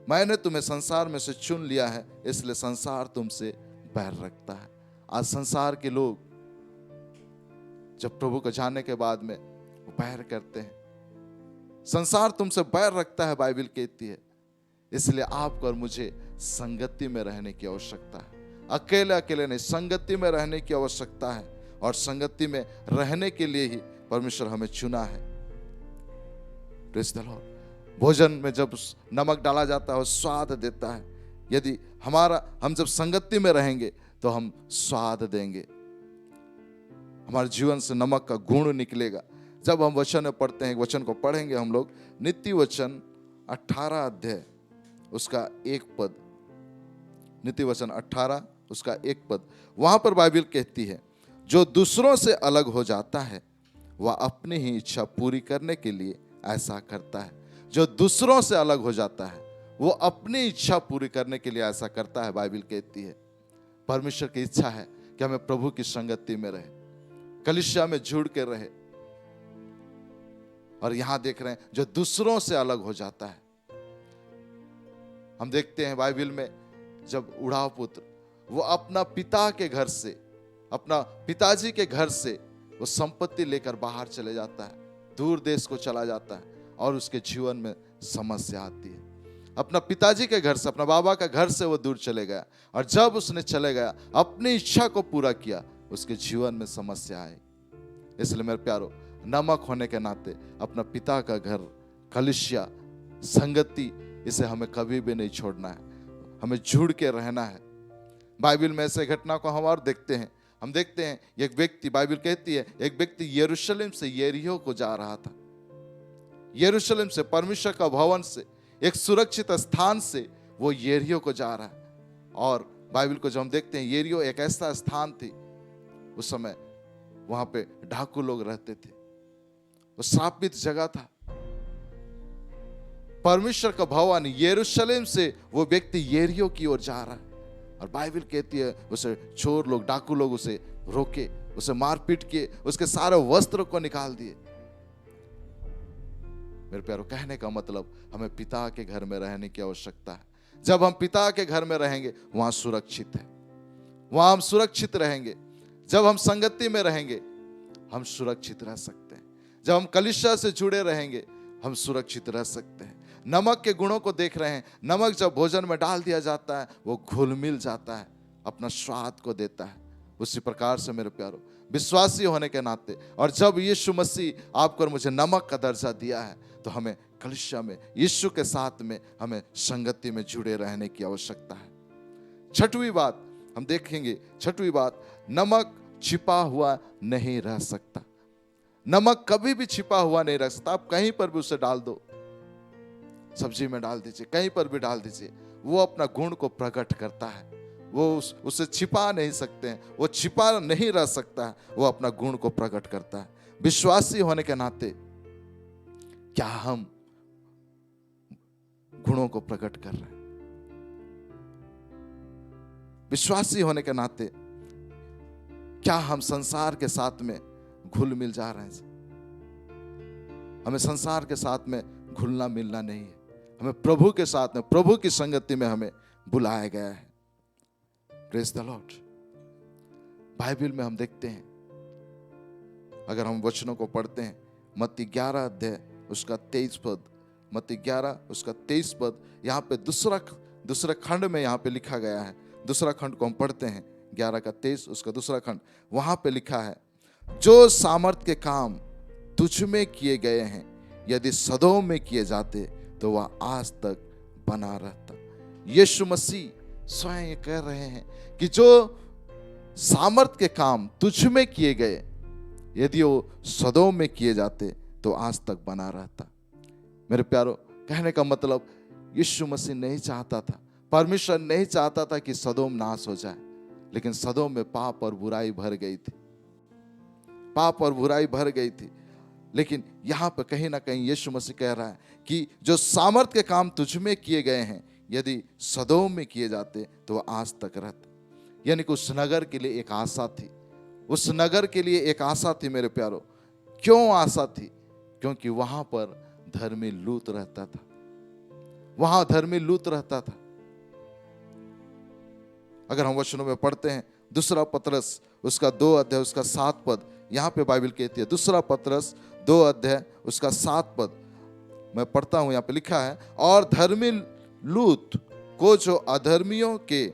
मैंने तुम्हें संसार में से चुन लिया है, इसलिए संसार तुमसे बैर रखता है। आज संसार के लोग जब प्रभु को जानने के बाद में वो बैर करते हैं। संसार तुमसे बैर रखता है, बाइबल कहती है। इसलिए आपको और मुझे संगति में रहने की आवश्यकता है। अकेले अकेले नहीं, संगति में रहने की आवश्यकता है। और संगति में रहने के लिए ही परमेश्वर हमें चुना है। Praise the Lord. भोजन में जब नमक डाला जाता है वो स्वाद देता है। यदि हम जब संगति में रहेंगे तो हम स्वाद देंगे, हमारे जीवन से नमक का गुण निकलेगा। जब हम वचन में पढ़ते हैं, वचन को पढ़ेंगे हम लोग, नीति वचन 18 अध्याय उसका 1 पद, नीति वचन 18 उसका 1 पद, वहां पर बाइबल कहती है, जो दूसरों से अलग हो जाता है वह अपनी ही इच्छा पूरी करने के लिए ऐसा करता है। जो दूसरों से अलग हो जाता है वो अपनी इच्छा पूरी करने के लिए ऐसा करता है, बाइबल कहती है। परमेश्वर की इच्छा है कि हमें प्रभु की संगति में रहे, कलीसिया में जुड़ के रहे। और यहां देख रहे हैं जो दूसरों से अलग हो जाता है। हम देखते हैं बाइबल में जब उड़ाव पुत्र वो अपना पिता के घर से, अपना पिताजी के घर से वो संपत्ति लेकर बाहर चले जाता है, दूर देश को चला जाता है और उसके जीवन में समस्या आती है। अपना पिताजी के घर से, अपना बाबा का घर से वो दूर चले गया। और जब उसने चले गया, अपनी इच्छा को पूरा किया, उसके जीवन में समस्या आई। इसलिए मेरे प्यारो, नमक होने के नाते अपना पिता का घर, कलीसिया, संगति, इसे हमें कभी भी नहीं छोड़ना है, हमें जुड़ के रहना है। बाइबल में ऐसे घटना को हम और देखते हैं। हम देखते हैं एक व्यक्ति, बाइबल कहती है, एक व्यक्ति यरूशलेम से यरीहो को जा रहा था। यरूशलेम से, परमेश्वर का भवन से, एक सुरक्षित स्थान से वो यरीहो को जा रहा है। और बाइबल को जब हम देखते हैं, यरीहो एक ऐसा स्थान थी, उस समय वहां पे डाकू लोग रहते थे, वो श्रापित जगह था। परमेश्वर का भवन यरूशलेम से वो व्यक्ति यरीहो की ओर जा रहा है। और बाइबल कहती है उसे चोर लोग, डाकू लोग उसे रोके, उसे मारपीट किए, उसके सारे वस्त्र को निकाल दिए। मेरे प्यारो, कहने का मतलब हमें पिता के घर में रहने की आवश्यकता है। जब हम पिता के घर में रहेंगे, वहां सुरक्षित है, वहां हम सुरक्षित रहेंगे। जब हम संगति में रहेंगे, हम सुरक्षित रह सकते हैं। जब हम कलीसिया से जुड़े रहेंगे, हम सुरक्षित रह सकते हैं। नमक के गुणों को देख रहे हैं। नमक जब भोजन में डाल दिया जाता है, वो घुल मिल जाता है, अपना स्वाद को देता है। उसी प्रकार से मेरे प्यारो, विश्वासी होने के नाते, और जब यीशु मसीह आपको और मुझे नमक का दर्जा दिया है, तो हमें कलीसिया में, यीशु के साथ में, हमें संगति में जुड़े रहने की आवश्यकता है। छठवीं बात हम देखेंगे, छठवीं बात, नमक छिपा हुआ नहीं रह सकता। नमक कभी भी छिपा हुआ नहीं रह सकता। आप कहीं पर भी उसे डाल दो, सब्जी में डाल दीजिए, कहीं पर भी डाल दीजिए, वो अपना गुण को प्रकट करता है। वो उसे छिपा नहीं सकते हैं, वो छिपा नहीं रह सकता है, वो अपना गुण को प्रकट करता है। विश्वासी होने के नाते क्या हम गुणों को प्रकट कर रहे हैं? विश्वासी होने के नाते क्या हम संसार के साथ में घुल मिल जा रहे हैं? हमें संसार के साथ में घुलना मिलना नहीं है। हमें प्रभु के साथ में, प्रभु की संगति में हमें बुलाया गया है। Praise the Lord. बाइबल में हम देखते हैं, अगर हम वचनों को पढ़ते हैं, मत्ती 11 अध्याय उसका 23 पद, मत्ती 11 उसका 23 पद, यहाँ पे दूसरा खंड में यहाँ पे लिखा गया है। दूसरा खंड को हम पढ़ते हैं, 11 का 23 उसका दूसरा खंड, वहां पे लिखा है, जो सामर्थ के काम तुझ में किए गए हैं, यदि सदोम में किए जाते तो वह आज तक बना रहता। यीशु मसीह स्वयं ये कह रहे हैं कि जो सामर्थ के काम तुझ में किए गए, यदि वो सदोम में किए जाते तो आज तक बना रहता। मेरे प्यारो, कहने का मतलब यीशु मसीह नहीं चाहता था, परमेश्वर नहीं चाहता था कि सदोम नाश हो जाए, लेकिन सदोम में पाप और बुराई भर गई थी, पाप और बुराई भर गई थी। लेकिन यहां पर कहीं ना कहीं यीशु मसीह कह रहा है कि जो सामर्थ के काम तुझ में किए गए हैं, यदि सदोम में किए जाते तो वह आज तक रहते। यानी कि उस नगर के लिए एक आशा थी, उस नगर के लिए एक आशा थी मेरे प्यारो। क्यों आशा थी? क्योंकि वहां पर धर्मी लूत रहता था, वहां धर्मी लूत रहता था। अगर हम वचनों में पढ़ते हैं, दूसरा पतरस उसका 2 अध्याय उसका 7 पद, यहां पे बाइबल कहती है, दूसरा पतरस 2 अध्याय उसका 7 पद, मैं पढ़ता हूं, यहां पे लिखा है, और धर्मी लूत को जो अधर्मियों के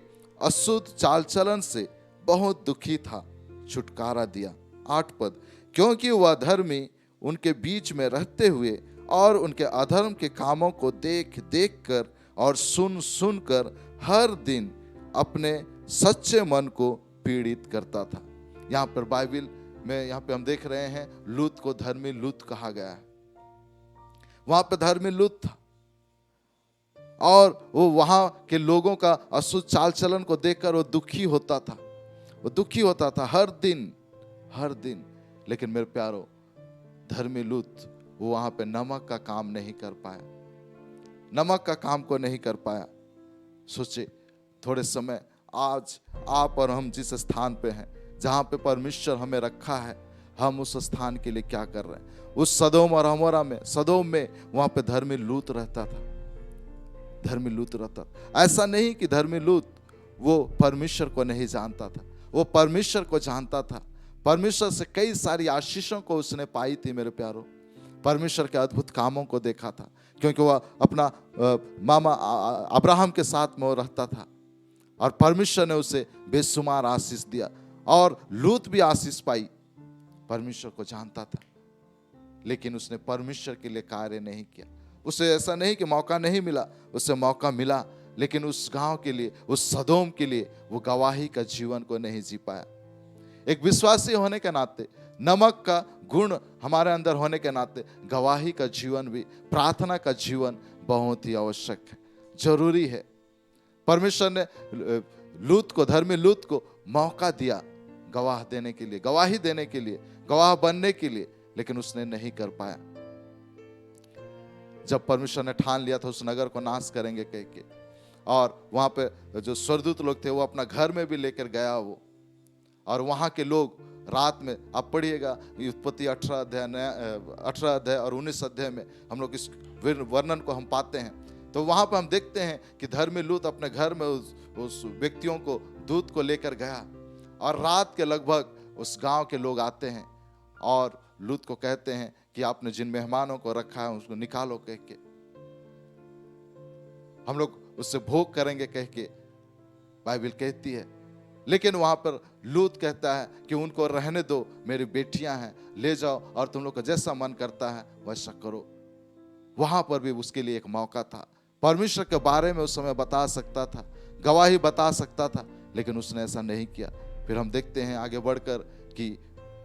अशुद्ध चाल चलन से बहुत दुखी था, छुटकारा दिया। 8 पद, क्योंकि वह धर्मी उनके बीच में रहते हुए और उनके अधर्म के कामों को देख देख कर और सुन सुन कर हर दिन अपने सच्चे मन को पीड़ित करता था। यहाँ पर बाइबल में यहाँ पे हम देख रहे हैं, लूत को धर्मी लूत कहा गया है। वहां पे धर्मी लूत था और वो वहां के लोगों का अशुद्ध चाल चलन को देखकर वो दुखी होता था, वो दुखी होता था हर दिन। लेकिन मेरे प्यारो, धर्मी लूत वो वहां पे नमक का काम नहीं कर पाया, नमक का काम को नहीं कर पाया। सोचे थोड़े समय, आज आप और हम जिस स्थान पे हैं, जहां पे परमेश्वर हमें रखा है, हम उस स्थान के लिए क्या कर रहे हैं? उस सदोम और अमोरा में, सदोम में वहां पे धर्मी लूत रहता था, धर्मी लूत रहता था। ऐसा नहीं कि धर्मी लूत वो परमेश्वर को नहीं जानता था, वो परमेश्वर को जानता था। परमेश्वर से कई सारी आशीषों को उसने पाई थी मेरे प्यारो, परमेश्वर के अद्भुत कामों को देखा था, क्योंकि वह अपना मामा अब्राहम के साथ में वो रहता था और परमेश्वर ने उसे बेशुमार आशीष दिया और लूत भी आशीष पाई। परमेश्वर को जानता था, लेकिन उसने परमेश्वर के लिए कार्य नहीं किया। उसे ऐसा नहीं कि मौका नहीं मिला, उसे मौका मिला, लेकिन उस गांव के लिए, उस सदोम के लिए वो गवाही का जीवन को नहीं जी पाया। एक विश्वासी होने के नाते, नमक का गुण हमारे अंदर होने के नाते, गवाही का जीवन भी, प्रार्थना का जीवन बहुत ही आवश्यक है, जरूरी है। परमेश्वर ने लूत को, धर्मी लूत को मौका दिया गवाह देने के लिए, गवाही देने के लिए, गवाह बनने के लिए, लेकिन उसने नहीं कर पाया। जब परमेश्वर ने ठान लिया था उस नगर को नाश करेंगे कह के, और वहां पे जो स्वर्गदूत लोग थे वो अपना घर में भी लेकर गया वो, और वहां के लोग रात में, आप पढ़िएगा उत्पत्ति 18 अध्याय और 19 अध्याय में हम लोग इस वर्णन को हम पाते हैं। तो वहां पे हम देखते हैं कि धर्मी लूत अपने घर में उस व्यक्तियों को, दूत को लेकर गया, और रात के लगभग उस गांव के लोग आते हैं और लूत को कहते हैं कि आपने जिन मेहमानों को रखा है उसको निकालो कह के, हम लोग उससे भोग करेंगे कह के बाइबल कहती है। लेकिन वहां पर लूत कहता है कि उनको रहने दो, मेरी बेटियां हैं, ले जाओ और तुम लोग को जैसा मन करता है वैसा करो। वहां पर भी उसके लिए एक मौका था, परमेश्वर के बारे में उस समय बता सकता था, गवाही बता सकता था, लेकिन उसने ऐसा नहीं किया। फिर हम देखते हैं आगे बढ़कर कि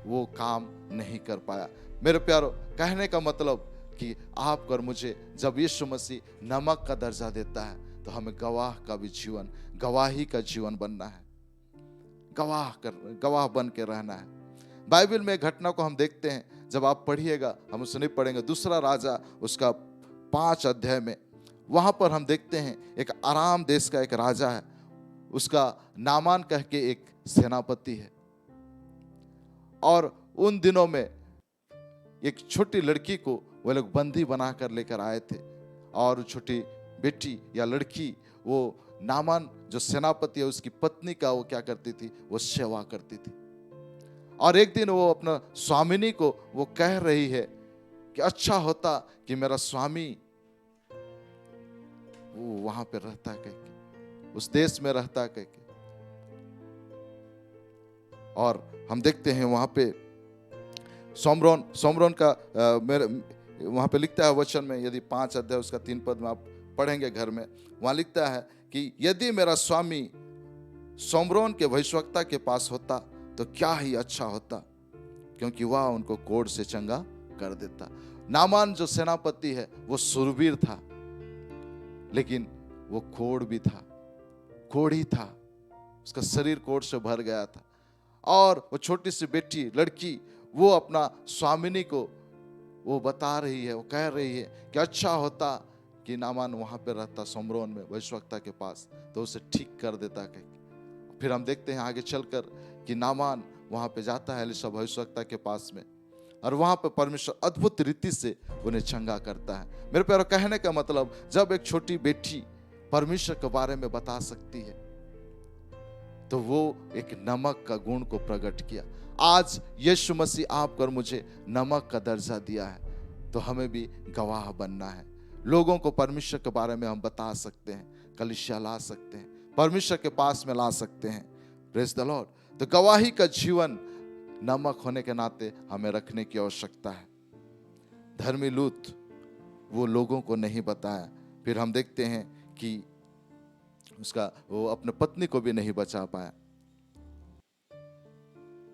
वो काम नहीं कर पाया। मेरे प्यारो, कहने का मतलब कि आप और मुझे जब यीशु मसीह नमक का दर्जा देता है तो हमें गवाह का भी जीवन, गवाही का जीवन बनना है, गवाह बन के रहना है। बाइबल में घटना को हम देखते हैं, जब आप पढ़िएगा, हम उसे नहीं पढ़ेंगे, दूसरा राजा उसका 5 अध्याय में, वहां पर हम देखते हैं एक आराम देश का एक राजा है, उसका नामान कह के एक सेनापति है, और उन दिनों में एक छोटी लड़की को वो लोग बंदी बनाकर लेकर आए थे, और छोटी बेटी या लड़की, वो नामान जो सेनापति है उसकी पत्नी का वो क्या करती थी, वो सेवा करती थी। और एक दिन वो अपना स्वामिनी को वो कह रही है कि अच्छा होता कि मेरा स्वामी वो वहां पे रहता कह के, उस देश में रहता कह के। और हम देखते हैं वहां पे सोमरोन का मेरे वहां पे लिखता है वचन में, यदि 5 अध्याय उसका 3 पद में आप पढ़ेंगे घर में, वहां लिखता है कि यदि मेरा स्वामी सोमरोन के भविष्यवक्ता के पास होता तो क्या ही अच्छा होता, क्योंकि वह उनको कोढ़ से चंगा कर देता। नामान जो सेनापति है वो सुरवीर था, लेकिन वो कोढ़ भी था, कोढ़ी था, उसका शरीर कोढ़ से भर गया था। और वो छोटी सी बेटी लड़की, वो अपना स्वामिनी को वो बता रही है, वो कह रही है कि अच्छा होता कि नामान वहां पे रहता सोमरोन में भविष्यवक्ता के पास, तो उसे ठीक कर देता। फिर हम देखते हैं आगे चलकर कि नामान वहां पे जाता है एलीशा भविष्यवक्ता के पास में, और वहां पे परमेश्वर अद्भुत रीति से उन्हें चंगा करता है। मेरे प्यारो, कहने का मतलब, जब एक छोटी बेटी परमेश्वर के बारे में बता सकती है तो वो एक नमक का गुण को प्रकट किया। आज यीशु मसीह आप और मुझे नमक का दर्जा दिया है, तो हमें भी गवाह बनना है। लोगों को परमेश्वर के बारे में हम बता सकते हैं, कलीसिया ला सकते हैं, परमेश्वर के पास में ला सकते हैं। Praise the Lord. तो गवाही का जीवन नमक होने के नाते हमें रखने की आवश्यकता है। धर्मी लूत वो लोगों को नहीं बताया। फिर हम देखते हैं कि उसका वो अपने पत्नी को भी नहीं बचा पाया।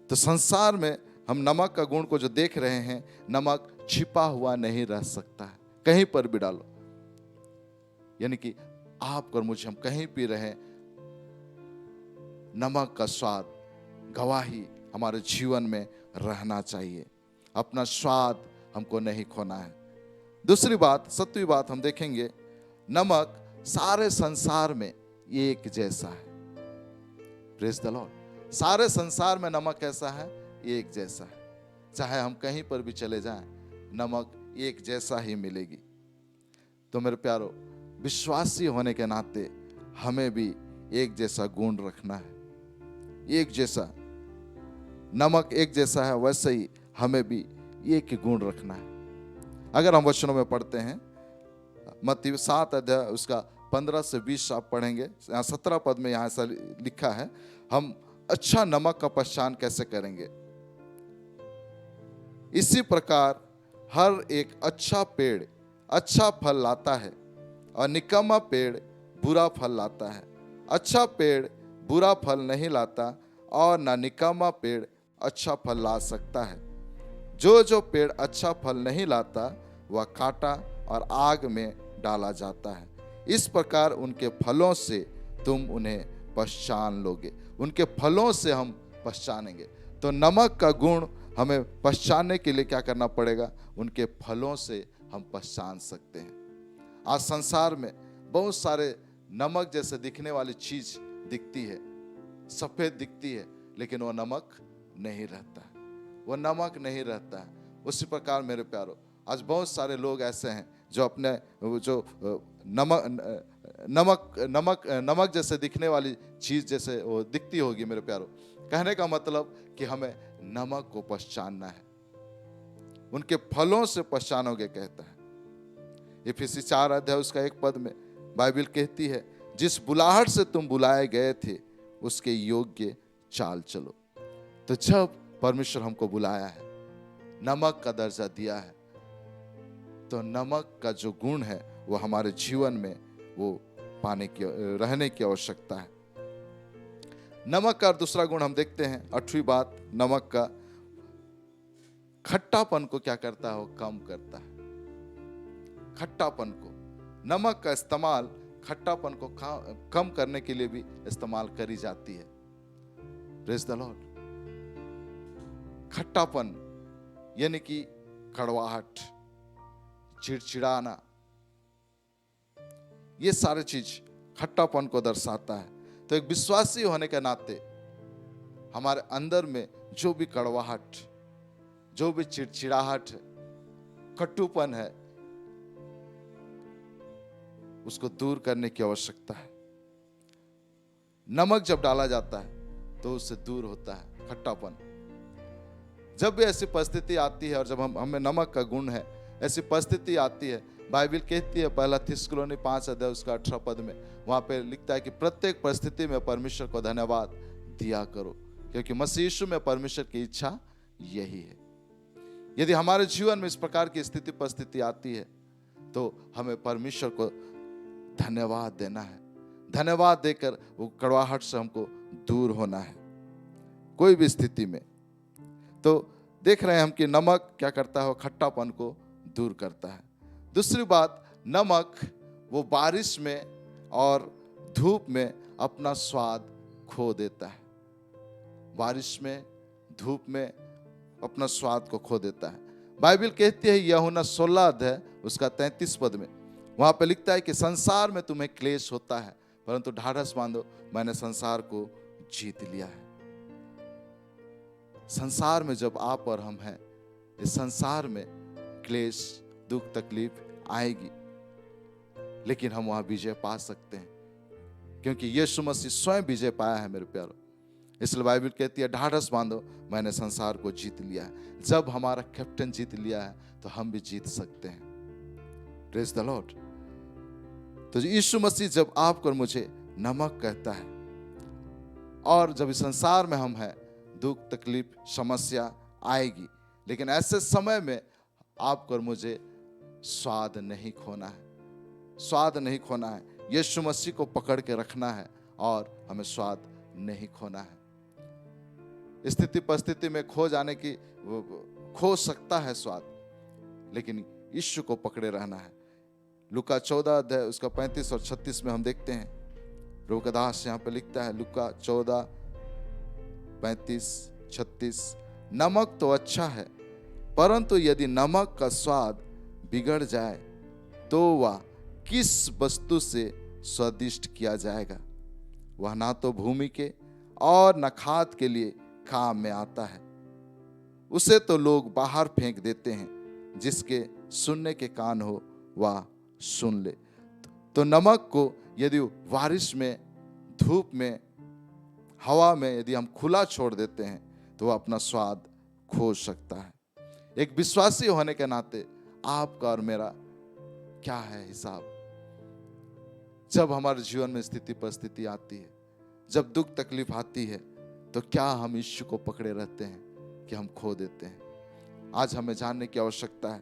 तो संसार में हम नमक का गुण को जो देख रहे हैं, नमक छिपा हुआ नहीं रह सकता है, कहीं पर भी डालो। यानी कि आप और मुझे, हम कहीं भी रहे, नमक का स्वाद, गवाही हमारे जीवन में रहना चाहिए। अपना स्वाद हमको नहीं खोना है। दूसरी बात, 7वीं बात हम देखेंगे, नमक सारे संसार में एक जैसा है। Praise the Lord. सारे संसार में नमक कैसा है? एक जैसा है। चाहे हम कहीं पर भी चले जाएं, नमक एक जैसा ही मिलेगी। तो मेरे प्यारो, विश्वासी होने के नाते हमें भी एक जैसा गुण रखना है। एक जैसा नमक एक जैसा है, वैसे ही हमें भी एक ही गुण रखना है। अगर हम वचनों में पढ़ते हैं, मत्ती 7 अध्याय उसका 15 से 20 आप पढ़ेंगे, यहाँ 17 पद में यहाँ ऐसा लिखा है, हम अच्छा नमक का पहचान कैसे करेंगे। इसी प्रकार हर एक अच्छा पेड़ अच्छा फल लाता है और निकम्मा पेड़ बुरा फल लाता है। अच्छा पेड़ बुरा फल नहीं लाता और ना निकम्मा पेड़ अच्छा फल ला सकता है। जो पेड़ अच्छा फल नहीं लाता वह काटा और आग में डाला जाता है। इस प्रकार उनके फलों से तुम उन्हें पहचान लोगे। उनके फलों से हम पहचानेंगे। तो नमक का गुण हमें पहचानने के लिए क्या करना पड़ेगा? उनके फलों से हम पहचान सकते हैं। आज संसार में बहुत सारे नमक जैसे दिखने वाली चीज दिखती है, सफेद दिखती है, लेकिन वो नमक नहीं रहता है, वो नमक नहीं रहता है। उसी प्रकार मेरे प्यारो, आज बहुत सारे लोग ऐसे हैं जो अपने जो नमक जैसे दिखने वाली चीज जैसे वो दिखती होगी मेरे प्यारो। कहने का मतलब कि हमें नमक को पहचानना है, उनके फलों से पहचानोगे कहता है। इफिसी 4 अध्याय उसका 1 पद में बाइबल कहती है, जिस बुलाहट से तुम बुलाए गए थे उसके योग्य चाल चलो। तो जब परमेश्वर हमको बुलाया है, नमक का दर्जा दिया है, तो नमक का जो गुण है वो हमारे जीवन में वो रहने की आवश्यकता है। नमक का दूसरा गुण हम देखते हैं, 8वीं बात, नमक का खट्टापन को क्या करता है? वो कम करता है। खट्टापन को, नमक का इस्तेमाल खट्टापन को कम करने के लिए भी इस्तेमाल करी जाती है। Praise the Lord. खट्टापन यानी कि कड़वाहट, चिड़चिड़ाना, ये सारी चीज खट्टापन को दर्शाता है। तो एक विश्वासी होने के नाते हमारे अंदर में जो भी कड़वाहट, जो भी चिड़चिड़ाहट है, कटुपन है, उसको दूर करने की आवश्यकता है। नमक जब डाला जाता है तो उससे दूर होता है खट्टापन। जब भी ऐसी परिस्थिति आती है और जब हमें नमक का गुण है, ऐसी परिस्थिति आती है, बाइबल कहती है 1 थिस्सलुनी 5 अध्याय उसका 18 पद में, वहां पे लिखता है कि प्रत्येक परिस्थिति में परमेश्वर को धन्यवाद दिया करो, क्योंकि मसीह यीशु में परमेश्वर की इच्छा यही है। यदि हमारे जीवन में इस प्रकार की स्थिति परिस्थिति आती है तो हमें परमेश्वर को धन्यवाद देना है। धन्यवाद देकर वो कड़वाहट से हमको दूर होना है कोई भी स्थिति में। तो देख रहे हैं हम कि नमक क्या करता है? खट्टापन को दूर करता है। दूसरी बात, नमक वो बारिश में और धूप में अपना स्वाद खो देता है। बारिश में, धूप में अपना स्वाद को खो देता है। बाइबल कहती है यूहन्ना 16 अध्याय उसका 33 पद में, वहां पे लिखता है कि संसार में तुम्हें क्लेश होता है, परंतु ढाढ़स बांधो, मैंने संसार को जीत लिया है। संसार में जब आप और हम हैं, इस संसार में क्लेश, दुख, तकलीफ आएगी, लेकिन हम वहां विजय पा सकते हैं, क्योंकि यीशु मसीह स्वयं विजय पाया है मेरे प्यारो। इसलिए बाइबल कहती है ढाढ़स बांधो, मैंने संसार को जीत लिया है। जब हमारा कैप्टन जीत लिया है तो हम भी जीत सकते हैं। Praise the Lord. तो यीशु मसीह जब आपको और मुझे नमक कहता है, और जब इस संसार में हम हैं, दुख, तकलीफ, समस्या आएगी, लेकिन ऐसे समय में आपको और मुझे स्वाद नहीं खोना है। स्वाद नहीं खोना है, यीशु मसीह को पकड़ के रखना है और हमें स्वाद नहीं खोना है। स्थिति परिस्थिति में खो सकता है स्वाद, लेकिन यीशु को पकड़े रहना है। लूका 14 अध्याय उसका 35 और 36 में हम देखते हैं, प्रभु का दास यहाँ पे लिखता है, लूका 14 35 36, नमक तो अच्छा है, परंतु यदि नमक का स्वाद बिगड़ जाए तो वह किस वस्तु से स्वादिष्ट किया जाएगा? वह ना तो भूमि के और न खाद के लिए काम में आता है। उसे तो लोग बाहर फेंक देते हैं। जिसके सुनने के कान हो वह सुन ले। तो नमक को यदि बारिश में, धूप में, हवा में यदि हम खुला छोड़ देते हैं तो वह अपना स्वाद खो सकता है। एक विश्वासी होने के नाते आपका और मेरा क्या है हिसाब। जब हमारे जीवन में स्थिति परिस्थिति आती है, जब दुख तकलीफ आती है, तो क्या हम यीशु को पकड़े रहते हैं कि हम खो देते हैं? आज हमें जानने की आवश्यकता है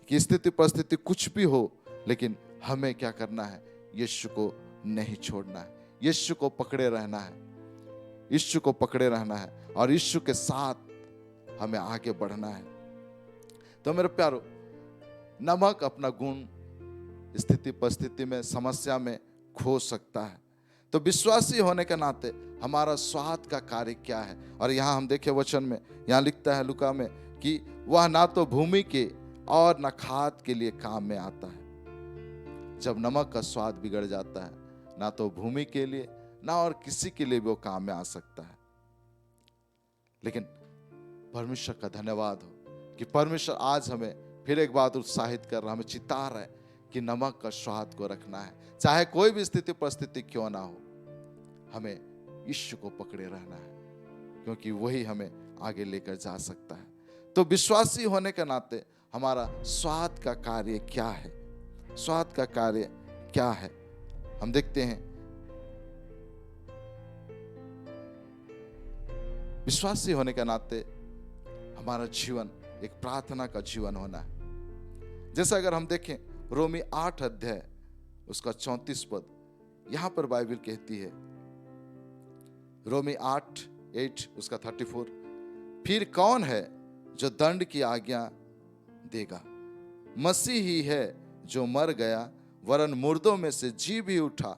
कि स्थिति परिस्थिति कुछ भी हो, लेकिन हमें क्या करना है? यीशु को नहीं छोड़ना है, यीशु को पकड़े रहना है, यीशु को पकड़े रहना है और यीशु के साथ हमें आगे बढ़ना है। तो मेरे प्यारो, नमक अपना गुण स्थिति परिस्थिति में, समस्या में खो सकता है। तो विश्वासी होने के नाते हमारा स्वाद का कार्य क्या है? और यहाँ हम देखें वचन में, यहाँ लिखता है लूका में कि वह ना तो भूमि के और न खाद के लिए काम में आता है। जब नमक का स्वाद बिगड़ जाता है, ना तो भूमि के लिए ना और किसी के लिए भी वो काम में आ सकता है। लेकिन परमेश्वर का धन्यवाद हो कि परमेश्वर आज हमें फिर एक बात उत्साहित कर रहा है, हमें चिता रहा है कि नमक का स्वाद को रखना है। चाहे कोई भी स्थिति परिस्थिति क्यों ना हो, हमें यीशु को पकड़े रहना है, क्योंकि वही हमें आगे लेकर जा सकता है। तो विश्वासी होने के नाते हमारा स्वाद का कार्य क्या है? स्वाद का कार्य क्या है? हम देखते हैं विश्वासी होने के नाते हमारा जीवन एक प्रार्थना का जीवन होना है। जैसे अगर हम देखें रोमी 8 अध्याय उसका 34 पद, यहां पर बाइबल कहती है, रोमी 8 उसका 34, फिर कौन है जो दंड की आज्ञा देगा? मसीह ही है जो मर गया, वरन मुर्दों में से जी भी उठा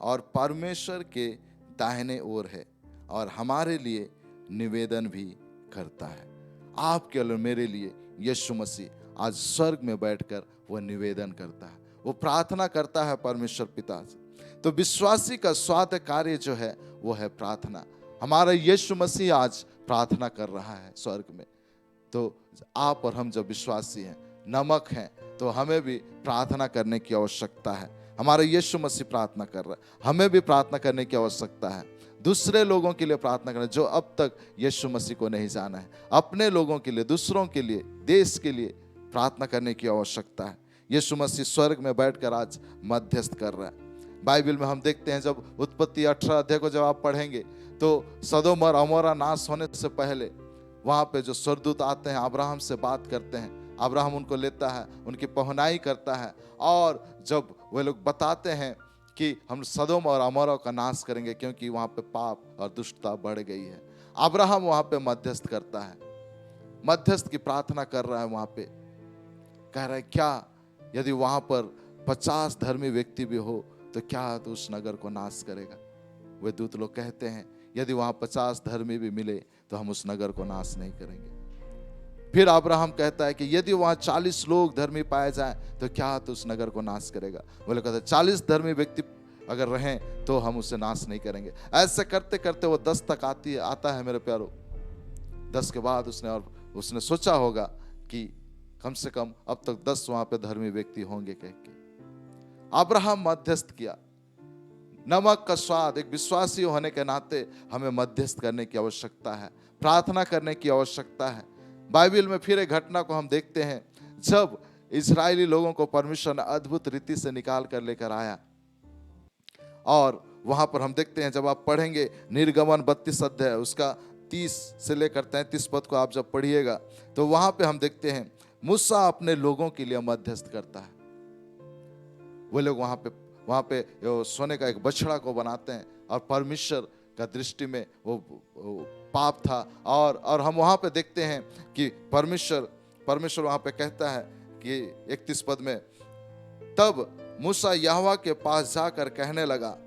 और परमेश्वर के दाहिने ओर है और हमारे लिए निवेदन भी करता है। आपके और मेरे लिए यीशु मसीह आज स्वर्ग में बैठकर वो निवेदन करता है, वो प्रार्थना करता है परमेश्वर पिता से। तो विश्वासी का स्वाद कार्य जो है वो है प्रार्थना। हमारा यीशु मसीह आज प्रार्थना कर रहा है स्वर्ग में। तो आप और हम जब विश्वासी हैं, नमक हैं, तो हमें भी प्रार्थना करने की आवश्यकता है। हमारा यीशु मसीह प्रार्थना कर रहा है, हमें भी प्रार्थना करने की आवश्यकता है। दूसरे लोगों के लिए प्रार्थना करना जो अब तक यीशु मसीह को नहीं जाना है, अपने लोगों के लिए, दूसरों के लिए, देश के लिए प्रार्थना करने की आवश्यकता है। यीशु मसीह स्वर्ग में बैठकर आज मध्यस्थ कर रहा है। बाइबल में हम देखते हैं, जब उत्पत्ति 18 अध्याय को जब आप पढ़ेंगे तो सदोम और अमोरा नाश होने से पहले वहां पे जो स्वर्गदूत आते हैं, अब्राहम से बात करते हैं, अब्राहम उनको लेता है, उनकी पहुनाई करता है, और जब वे लोग बताते हैं कि हम सदोम और अमोरा का नाश करेंगे क्योंकि वहां पे पाप और दुष्टता बढ़ गई है, अब्राहम वहां पे मध्यस्थ करता है, मध्यस्थ की प्रार्थना कर रहा है। वहां पे कह रहा है, क्या यदि वहां पर 50 धर्मी व्यक्ति भी हो तो क्या तो उस नगर को नाश करेगा? वे दूत लोग कहते हैं, यदि वहां 50 धर्मी भी मिले तो हम उस नगर को नाश नहीं करेंगे। फिर अब्राहम कहता है कि यदि वहां 40 लोग धर्मी पाए जाएं तो क्या तो उस नगर को नाश करेगा? वो लोग कहते हैं 40 धर्मी व्यक्ति अगर रहें तो हम उसे नाश नहीं करेंगे। ऐसे करते करते वो 10 तक आता है मेरे प्यारो। 10 के बाद उसने सोचा होगा कि कम से कम अब तक 10 वहां पे धर्मी व्यक्ति होंगे कह के अब्राहम मध्यस्थ किया। नमक का स्वाद, एक विश्वासी होने के नाते हमें मध्यस्थ करने की आवश्यकता है, प्रार्थना करने की आवश्यकता है। बाइबल में फिर एक घटना को हम देखते हैं, जब इजरायली लोगों को परमेश्वर ने अद्भुत रीति से निकाल कर लेकर आया, और वहां पर हम देखते हैं, जब आप पढ़ेंगे निर्गमन 32 अध्याय उसका 30 से लेकर 33 पद को आप जब पढ़िएगा तो वहां पे हम देखते हैं मूसा अपने लोगों के लिए मध्यस्थ करता है। वो लोग वहां पे सोने का एक बछड़ा को बनाते हैं और परमेश्वर का दृष्टि में वो पाप था, और हम वहां पे देखते हैं कि परमेश्वर वहां पे कहता है कि 31 पद में, तब मूसा यहोवा के पास जाकर कहने लगा,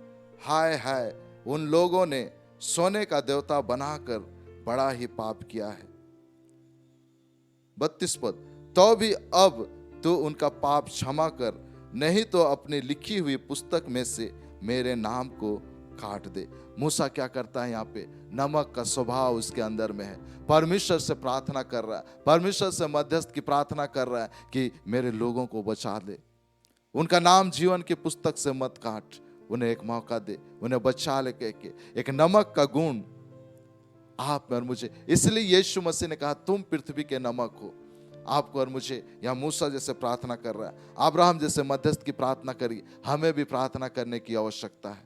हाय हाय, उन लोगों ने सोने का देवता बनाकर बड़ा ही पाप किया है। 32 पद, तो भी अब तू उनका पाप क्षमा कर, नहीं तो अपनी लिखी हुई पुस्तक में से मेरे नाम को काट दे। मूसा क्या करता है? यहाँ पे नमक का स्वभाव उसके अंदर में है, परमेश्वर से प्रार्थना कर रहा है, परमेश्वर से मध्यस्थ की प्रार्थना कर रहा है कि मेरे लोगों को बचा दे, उनका नाम जीवन की पुस्तक से मत काट, उन्हें एक मौका दे, उन्हें बचा ले कह के। एक नमक का गुण आप में और मुझे, इसलिए यीशु मसीह ने कहा तुम पृथ्वी के नमक हो। आपको और मुझे यहाँ मूसा जैसे प्रार्थना कर रहा है, अब्राहम जैसे मध्यस्थ की प्रार्थना करी, हमें भी प्रार्थना करने की आवश्यकता है।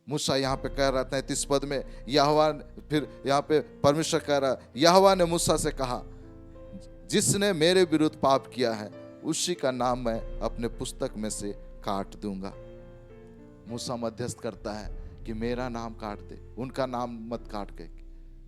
मूसा यहाँ पे कह रहा था 33 पद में, यहोवा, फिर यहाँ पे परमेश्वर कह रहा है, यहोवा ने मूसा से कहा, जिसने मेरे विरुद्ध पाप किया है उसी का नाम मैं अपने पुस्तक में से काट दूंगा। मूसा मध्यस्थ करता है कि मेरा नाम काट दे, उनका नाम मत काट के।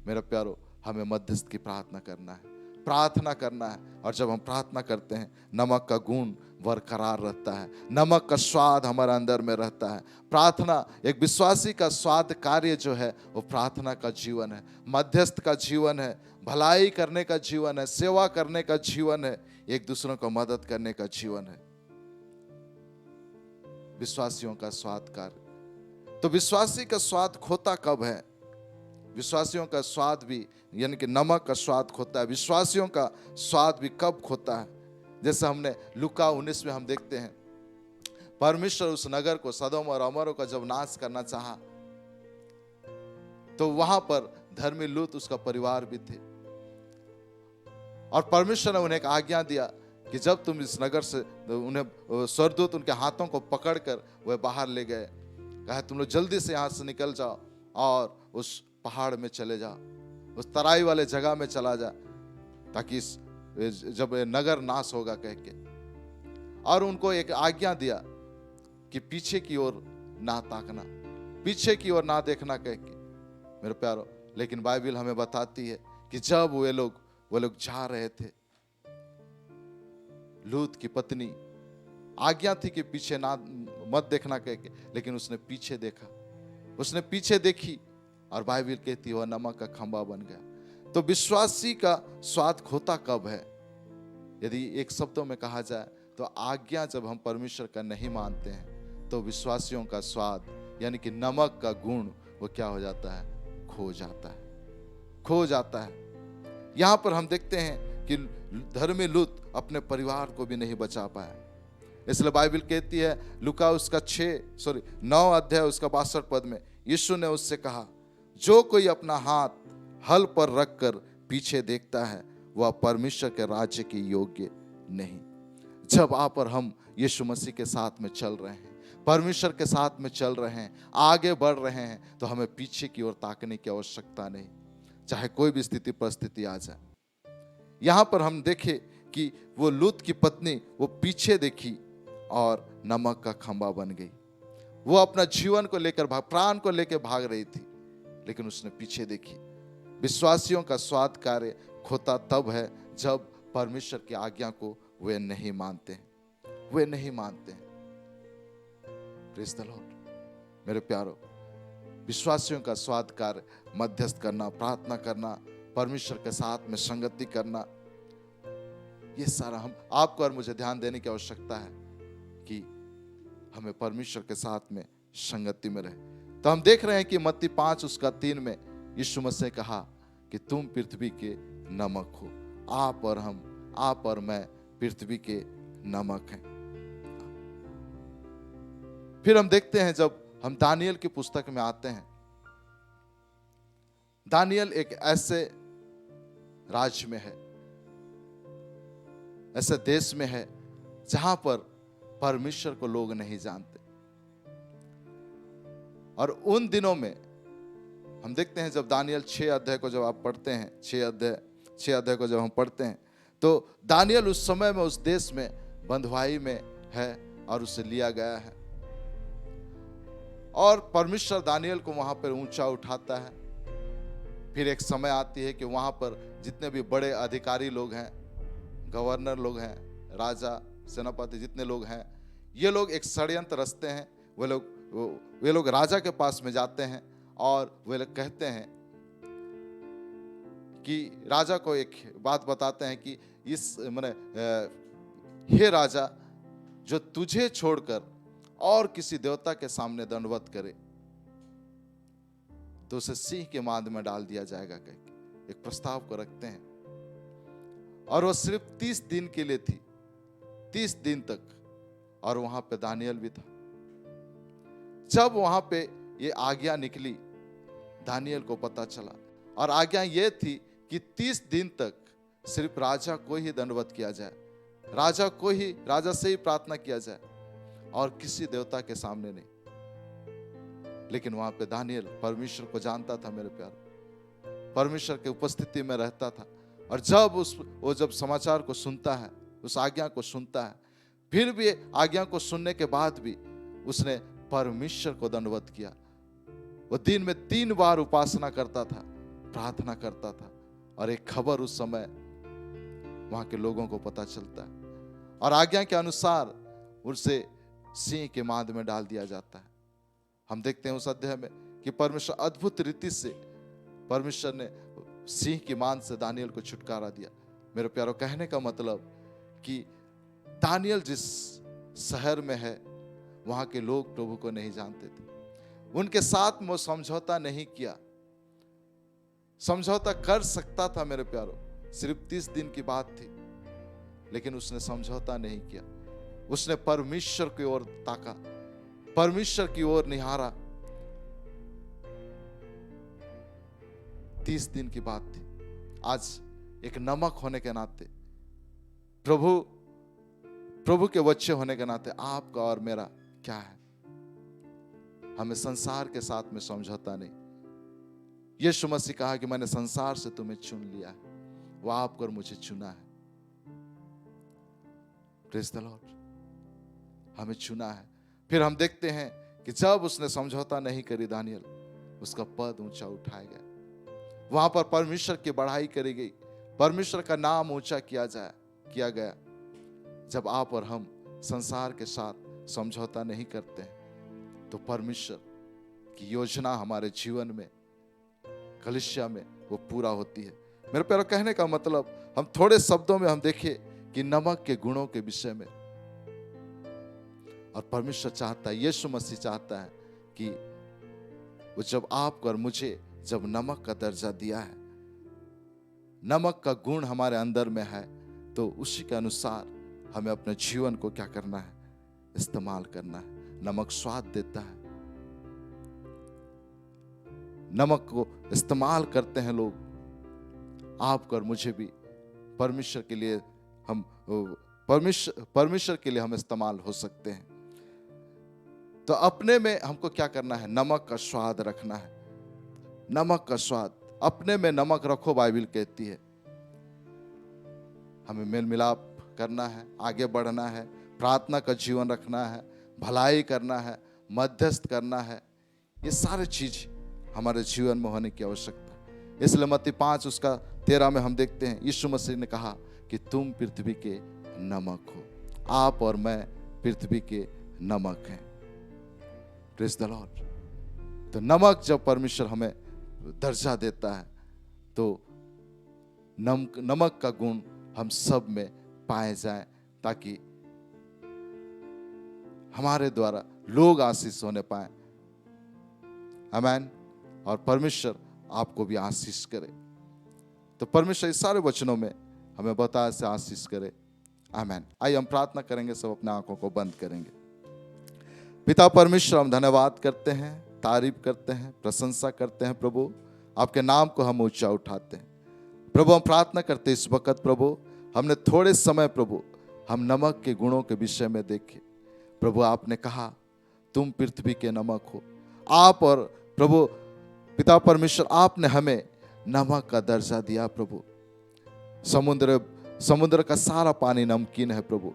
मेरा प्यारो, हमें मध्यस्थ की प्रार्थना करना है, प्रार्थना करना है। और जब हम प्रार्थना करते हैं, नमक का गुण बरकरार रहता है, नमक का स्वाद हमारे अंदर में रहता है। प्रार्थना, एक विश्वासी का स्वाद कार्य जो है वो प्रार्थना का जीवन है, मध्यस्थ का जीवन है, भलाई करने का जीवन है, सेवा करने का जीवन है, एक दूसरों को मदद करने का जीवन है। विश्वासियों का स्वाद कार्य। तो विश्वासी का स्वाद खोता कब है? विश्वासियों का स्वाद भी, यानी कि नमक का स्वाद खोता है, विश्वासियों का स्वाद भी कब खोता है? जैसे हमने लूका 19 में हम देखते हैं, परमेश्वर उस नगर को, सदोम और अमोरा का जब नाश करना चाहा, तो वहां पर धर्मी लूत, उसका परिवार भी थे, और परमेश्वर ने उन्हें एक आज्ञा दिया कि जब तुम इस नगर से, उन्हें स्वर्गदूत उनके हाथों को पकड़कर वह बाहर ले गए, कहा तुम लोग जल्दी से यहां से निकल जाओ और उस पहाड़ में चले जाओ, उस तराई वाले जगह में चला जा, ताकि जब नगर नाश होगा कह के। और उनको एक आज्ञा दिया कि पीछे की ओर ना ताकना, पीछे की ओर ना देखना कह के। मेरे प्यारो, लेकिन बाइबल हमें बताती है कि जब वे लोग जा रहे थे, लूत की पत्नी, आज्ञा थी कि पीछे ना मत देखना कह के, लेकिन उसने पीछे देखा, उसने पीछे देखी, और बाइबल कहती है वह नमक का खंबा बन गया। तो विश्वासी का स्वाद खोता कब है? यदि एक शब्दों में कहा जाए तो आज्ञा जब हम परमेश्वर का नहीं मानते हैं, तो विश्वासियों का स्वाद, यानी कि नमक का गुण, वो क्या हो जाता है? खो जाता है, खो जाता है। यहां पर हम देखते हैं कि धर्मी लूत अपने परिवार को भी नहीं बचा पाया। इसलिए बाइबल कहती है, लूका उसका 9 अध्याय उसका 62 पद में, यीशु ने उससे कहा, जो कोई अपना हाथ हल पर रखकर पीछे देखता है वह परमेश्वर के राज्य के योग्य नहीं। जब आप और हम यीशु मसीह के साथ में चल रहे हैं, परमेश्वर के साथ में चल रहे हैं, आगे बढ़ रहे हैं, तो हमें पीछे की ओर ताकने की आवश्यकता नहीं, चाहे कोई भी स्थिति परिस्थिति आ जाए। यहां पर हम देखें कि वो लूत की पत्नी, वो पीछे देखी और नमक का खंबा बन गई। वो अपना जीवन को लेकर प्राण को लेकर भाग रही थी, लेकिन उसने पीछे देखी। विश्वासियों का स्वाद कार्य खोता तब है जब परमेश्वर की आज्ञा को वे नहीं मानते हैं, वे नहीं मानते हैं। Praise the Lord. मेरे प्यारो, विश्वासियों का स्वाद कार्य मध्यस्थ करना, प्रार्थना करना, परमेश्वर के साथ में संगति करना, ये सारा हम आपको और मुझे ध्यान देने की आवश्यकता है कि हमें परमेश्वर के साथ में संगति में रहे। तो हम देख रहे हैं कि मत्ती 5 उसका 3 में यीशु मसीह ने कहा कि तुम पृथ्वी के नमक हो। आप और हम, आप और मैं पृथ्वी के नमक हैं। फिर हम देखते हैं, जब हम दानियल की पुस्तक में आते हैं, दानियल एक ऐसे राज्य में है, ऐसे देश में है जहां पर परमेश्वर को लोग नहीं जानते। और उन दिनों में हम देखते हैं, जब दानियल 6 अध्याय को जब आप पढ़ते हैं, 6 अध्याय को जब हम पढ़ते हैं, तो दानियल उस समय में उस देश में बंधुआई में है और उसे लिया गया है, और परमेश्वर दानियल को वहां पर ऊंचा उठाता है। फिर एक समय आती है कि वहां पर जितने भी बड़े अधिकारी लोग हैं, गवर्नर लोग हैं, राजा, सेनापति, जितने लोग हैं, ये लोग एक षड्यंत्र रचते हैं। वे लोग राजा के पास में जाते हैं और वे लोग कहते हैं कि राजा को एक बात बताते हैं कि हे राजा, जो तुझे छोड़कर और किसी देवता के सामने दंडवत करे तो उसे सिंह के मांद में डाल दिया जाएगा, कह एक प्रस्ताव को रखते हैं। और वो सिर्फ 30 दिन के लिए थी, 30 दिन तक, और वहां पे दानियल भी था। जब वहां पे ये आज्ञा निकली, दानियल को पता चला, और आज्ञा ये थी कि 30 दिन तक सिर्फ राजा को ही दंडवत किया जाए, राजा से ही प्रार्थना किया जाए और किसी देवता के सामने नहीं। लेकिन वहां पे दानियल परमेश्वर को जानता था मेरे प्यारे, परमेश्वर के उपस्थिति में रहता था। और जब वो जब समाचार को सुनता है, उस आज्ञा को सुनता है, फिर भी आज्ञा को सुनने के बाद भी उसने परमेश्वर को दंडवत किया। वो दिन में 3 बार उपासना करता था, प्रार्थना करता था। और एक खबर उस समय वहां के लोगों को पता चलता है और आज्ञा के अनुसार उसे सिंह के मांद में डाल दिया जाता है। हम देखते हैं उस अध्याय में कि परमेश्वर अद्भुत रीति से परमेश्वर ने सिंह की मांद से दानियल को छुटकारा दिया। मेरे प्यारो, कहने का मतलब कि दानियल जिस शहर में है वहां के लोग प्रभु को नहीं जानते थे। उनके साथ वो समझौता नहीं किया। समझौता कर सकता था मेरे प्यारो, सिर्फ 30 दिन की बात थी, लेकिन उसने समझौता नहीं किया। उसने परमेश्वर की ओर ताका, परमेश्वर की ओर निहारा। 30 दिन की बात थी। आज एक नमक होने के नाते, प्रभु के बच्चे होने के नाते आपका और मेरा क्या है? हमें संसार के साथ में समझौता नहीं। यीशु मसीह कहा कि मैंने संसार से तुम्हें चुन लिया है, वो आपको और मुझे चुना है। प्रेज़ द लॉर्ड, हमें चुना है। फिर हम देखते हैं कि जब उसने समझौता नहीं करी दानियल, उसका पद ऊंचा उठाया गया। वहां पर परमेश्वर की बढ़ाई करी गई, परमेश्वर का नाम ऊंचा किया गया। जब आप और हम संसार के साथ समझौता नहीं करते हैं तो परमेश्वर की योजना हमारे जीवन में, कलीसिया में वो पूरा होती है। मेरे प्यारो, कहने का मतलब हम थोड़े शब्दों में हम देखें कि नमक के गुणों के विषय में, और परमेश्वर चाहता है, यीशु मसीह चाहता है कि वो जब आपको और मुझे जब नमक का दर्जा दिया है, नमक का गुण हमारे अंदर में है, तो उसी के अनुसार हमें अपने जीवन को क्या करना है? इस्तेमाल करना है। नमक स्वाद देता है। नमक को इस्तेमाल करते हैं लोग। आपको और मुझे भी परमेश्वर के लिए परमेश्वर के लिए हम इस्तेमाल हो सकते हैं। तो अपने में हमको क्या करना है? नमक का स्वाद रखना है। नमक का स्वाद, अपने में नमक रखो, बाइबल कहती है। हमें मेल मिलाप करना है, आगे बढ़ना है, प्रार्थना का जीवन रखना है, भलाई करना है, मध्यस्थ करना है। ये सारे चीज हमारे जीवन में होने की आवश्यकता है। इसलिए मत्ती 5:13 में हम देखते हैं यीशु मसीह ने कहा कि तुम पृथ्वी के नमक हो। आप और मैं पृथ्वी के नमक हैं। Praise the Lord. तो नमक जब परमेश्वर हमें दर्जा देता है तो नमक का गुण हम सब में पाए जाए, ताकि हमारे द्वारा लोग आशीष होने पाए। आमीन। और परमेश्वर आपको भी आशीष करे। तो परमेश्वर इस सारे वचनों में हमें बताया से आशीष करे। आमीन। आइए हम प्रार्थना करेंगे, सब अपने आंखों को बंद करेंगे। पिता परमेश्वर, हम धन्यवाद करते हैं, तारीफ करते हैं, प्रशंसा करते हैं प्रभु। आपके नाम को हम ऊंचा उठाते हैं प्रभु। हम प्रार्थना करते हैं इस वक्त प्रभु, हमने थोड़े समय प्रभु हम नमक के गुणों के विषय में देखे प्रभु। आपने कहा तुम पृथ्वी के नमक हो। आप और प्रभु पिता परमेश्वर, आपने हमें नमक का दर्जा दिया प्रभु। समुद्र का सारा पानी नमकीन है प्रभु,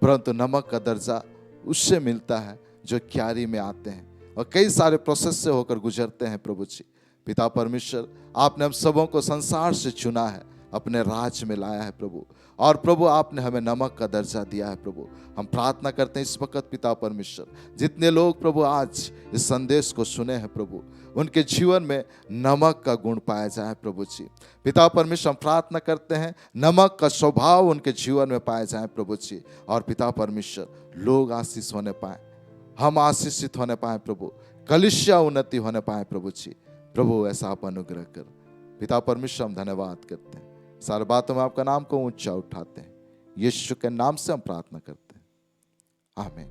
परंतु नमक का दर्जा उससे मिलता है जो क्यारी में आते हैं और कई सारे प्रोसेस से होकर गुजरते हैं प्रभु जी। पिता परमेश्वर, आपने हम सबों को संसार से चुना है, अपने राज में लाया है प्रभु। और प्रभु आपने हमें नमक का दर्जा दिया है प्रभु। हम प्रार्थना करते हैं इस वक्त पिता परमेश्वर, जितने लोग प्रभु आज इस संदेश को सुने हैं प्रभु, उनके जीवन में नमक का गुण पाया जाए प्रभु जी। पिता परमेश्वर, हम प्रार्थना करते हैं नमक का स्वभाव उनके जीवन में पाया जाए प्रभु जी। और पिता परमेश्वर, लोग आशीष होने पाए, हम आशीषित होने पाए प्रभु, कलीसिया उन्नति होने पाए प्रभु जी। प्रभु ऐसा आप अनुग्रह कर। पिता परमेश्वर, हम धन्यवाद करते हैं, सारी बातों में आपका नाम को ऊंचा उठाते हैं। यीशु के नाम से हम प्रार्थना करते हैं। आमीन।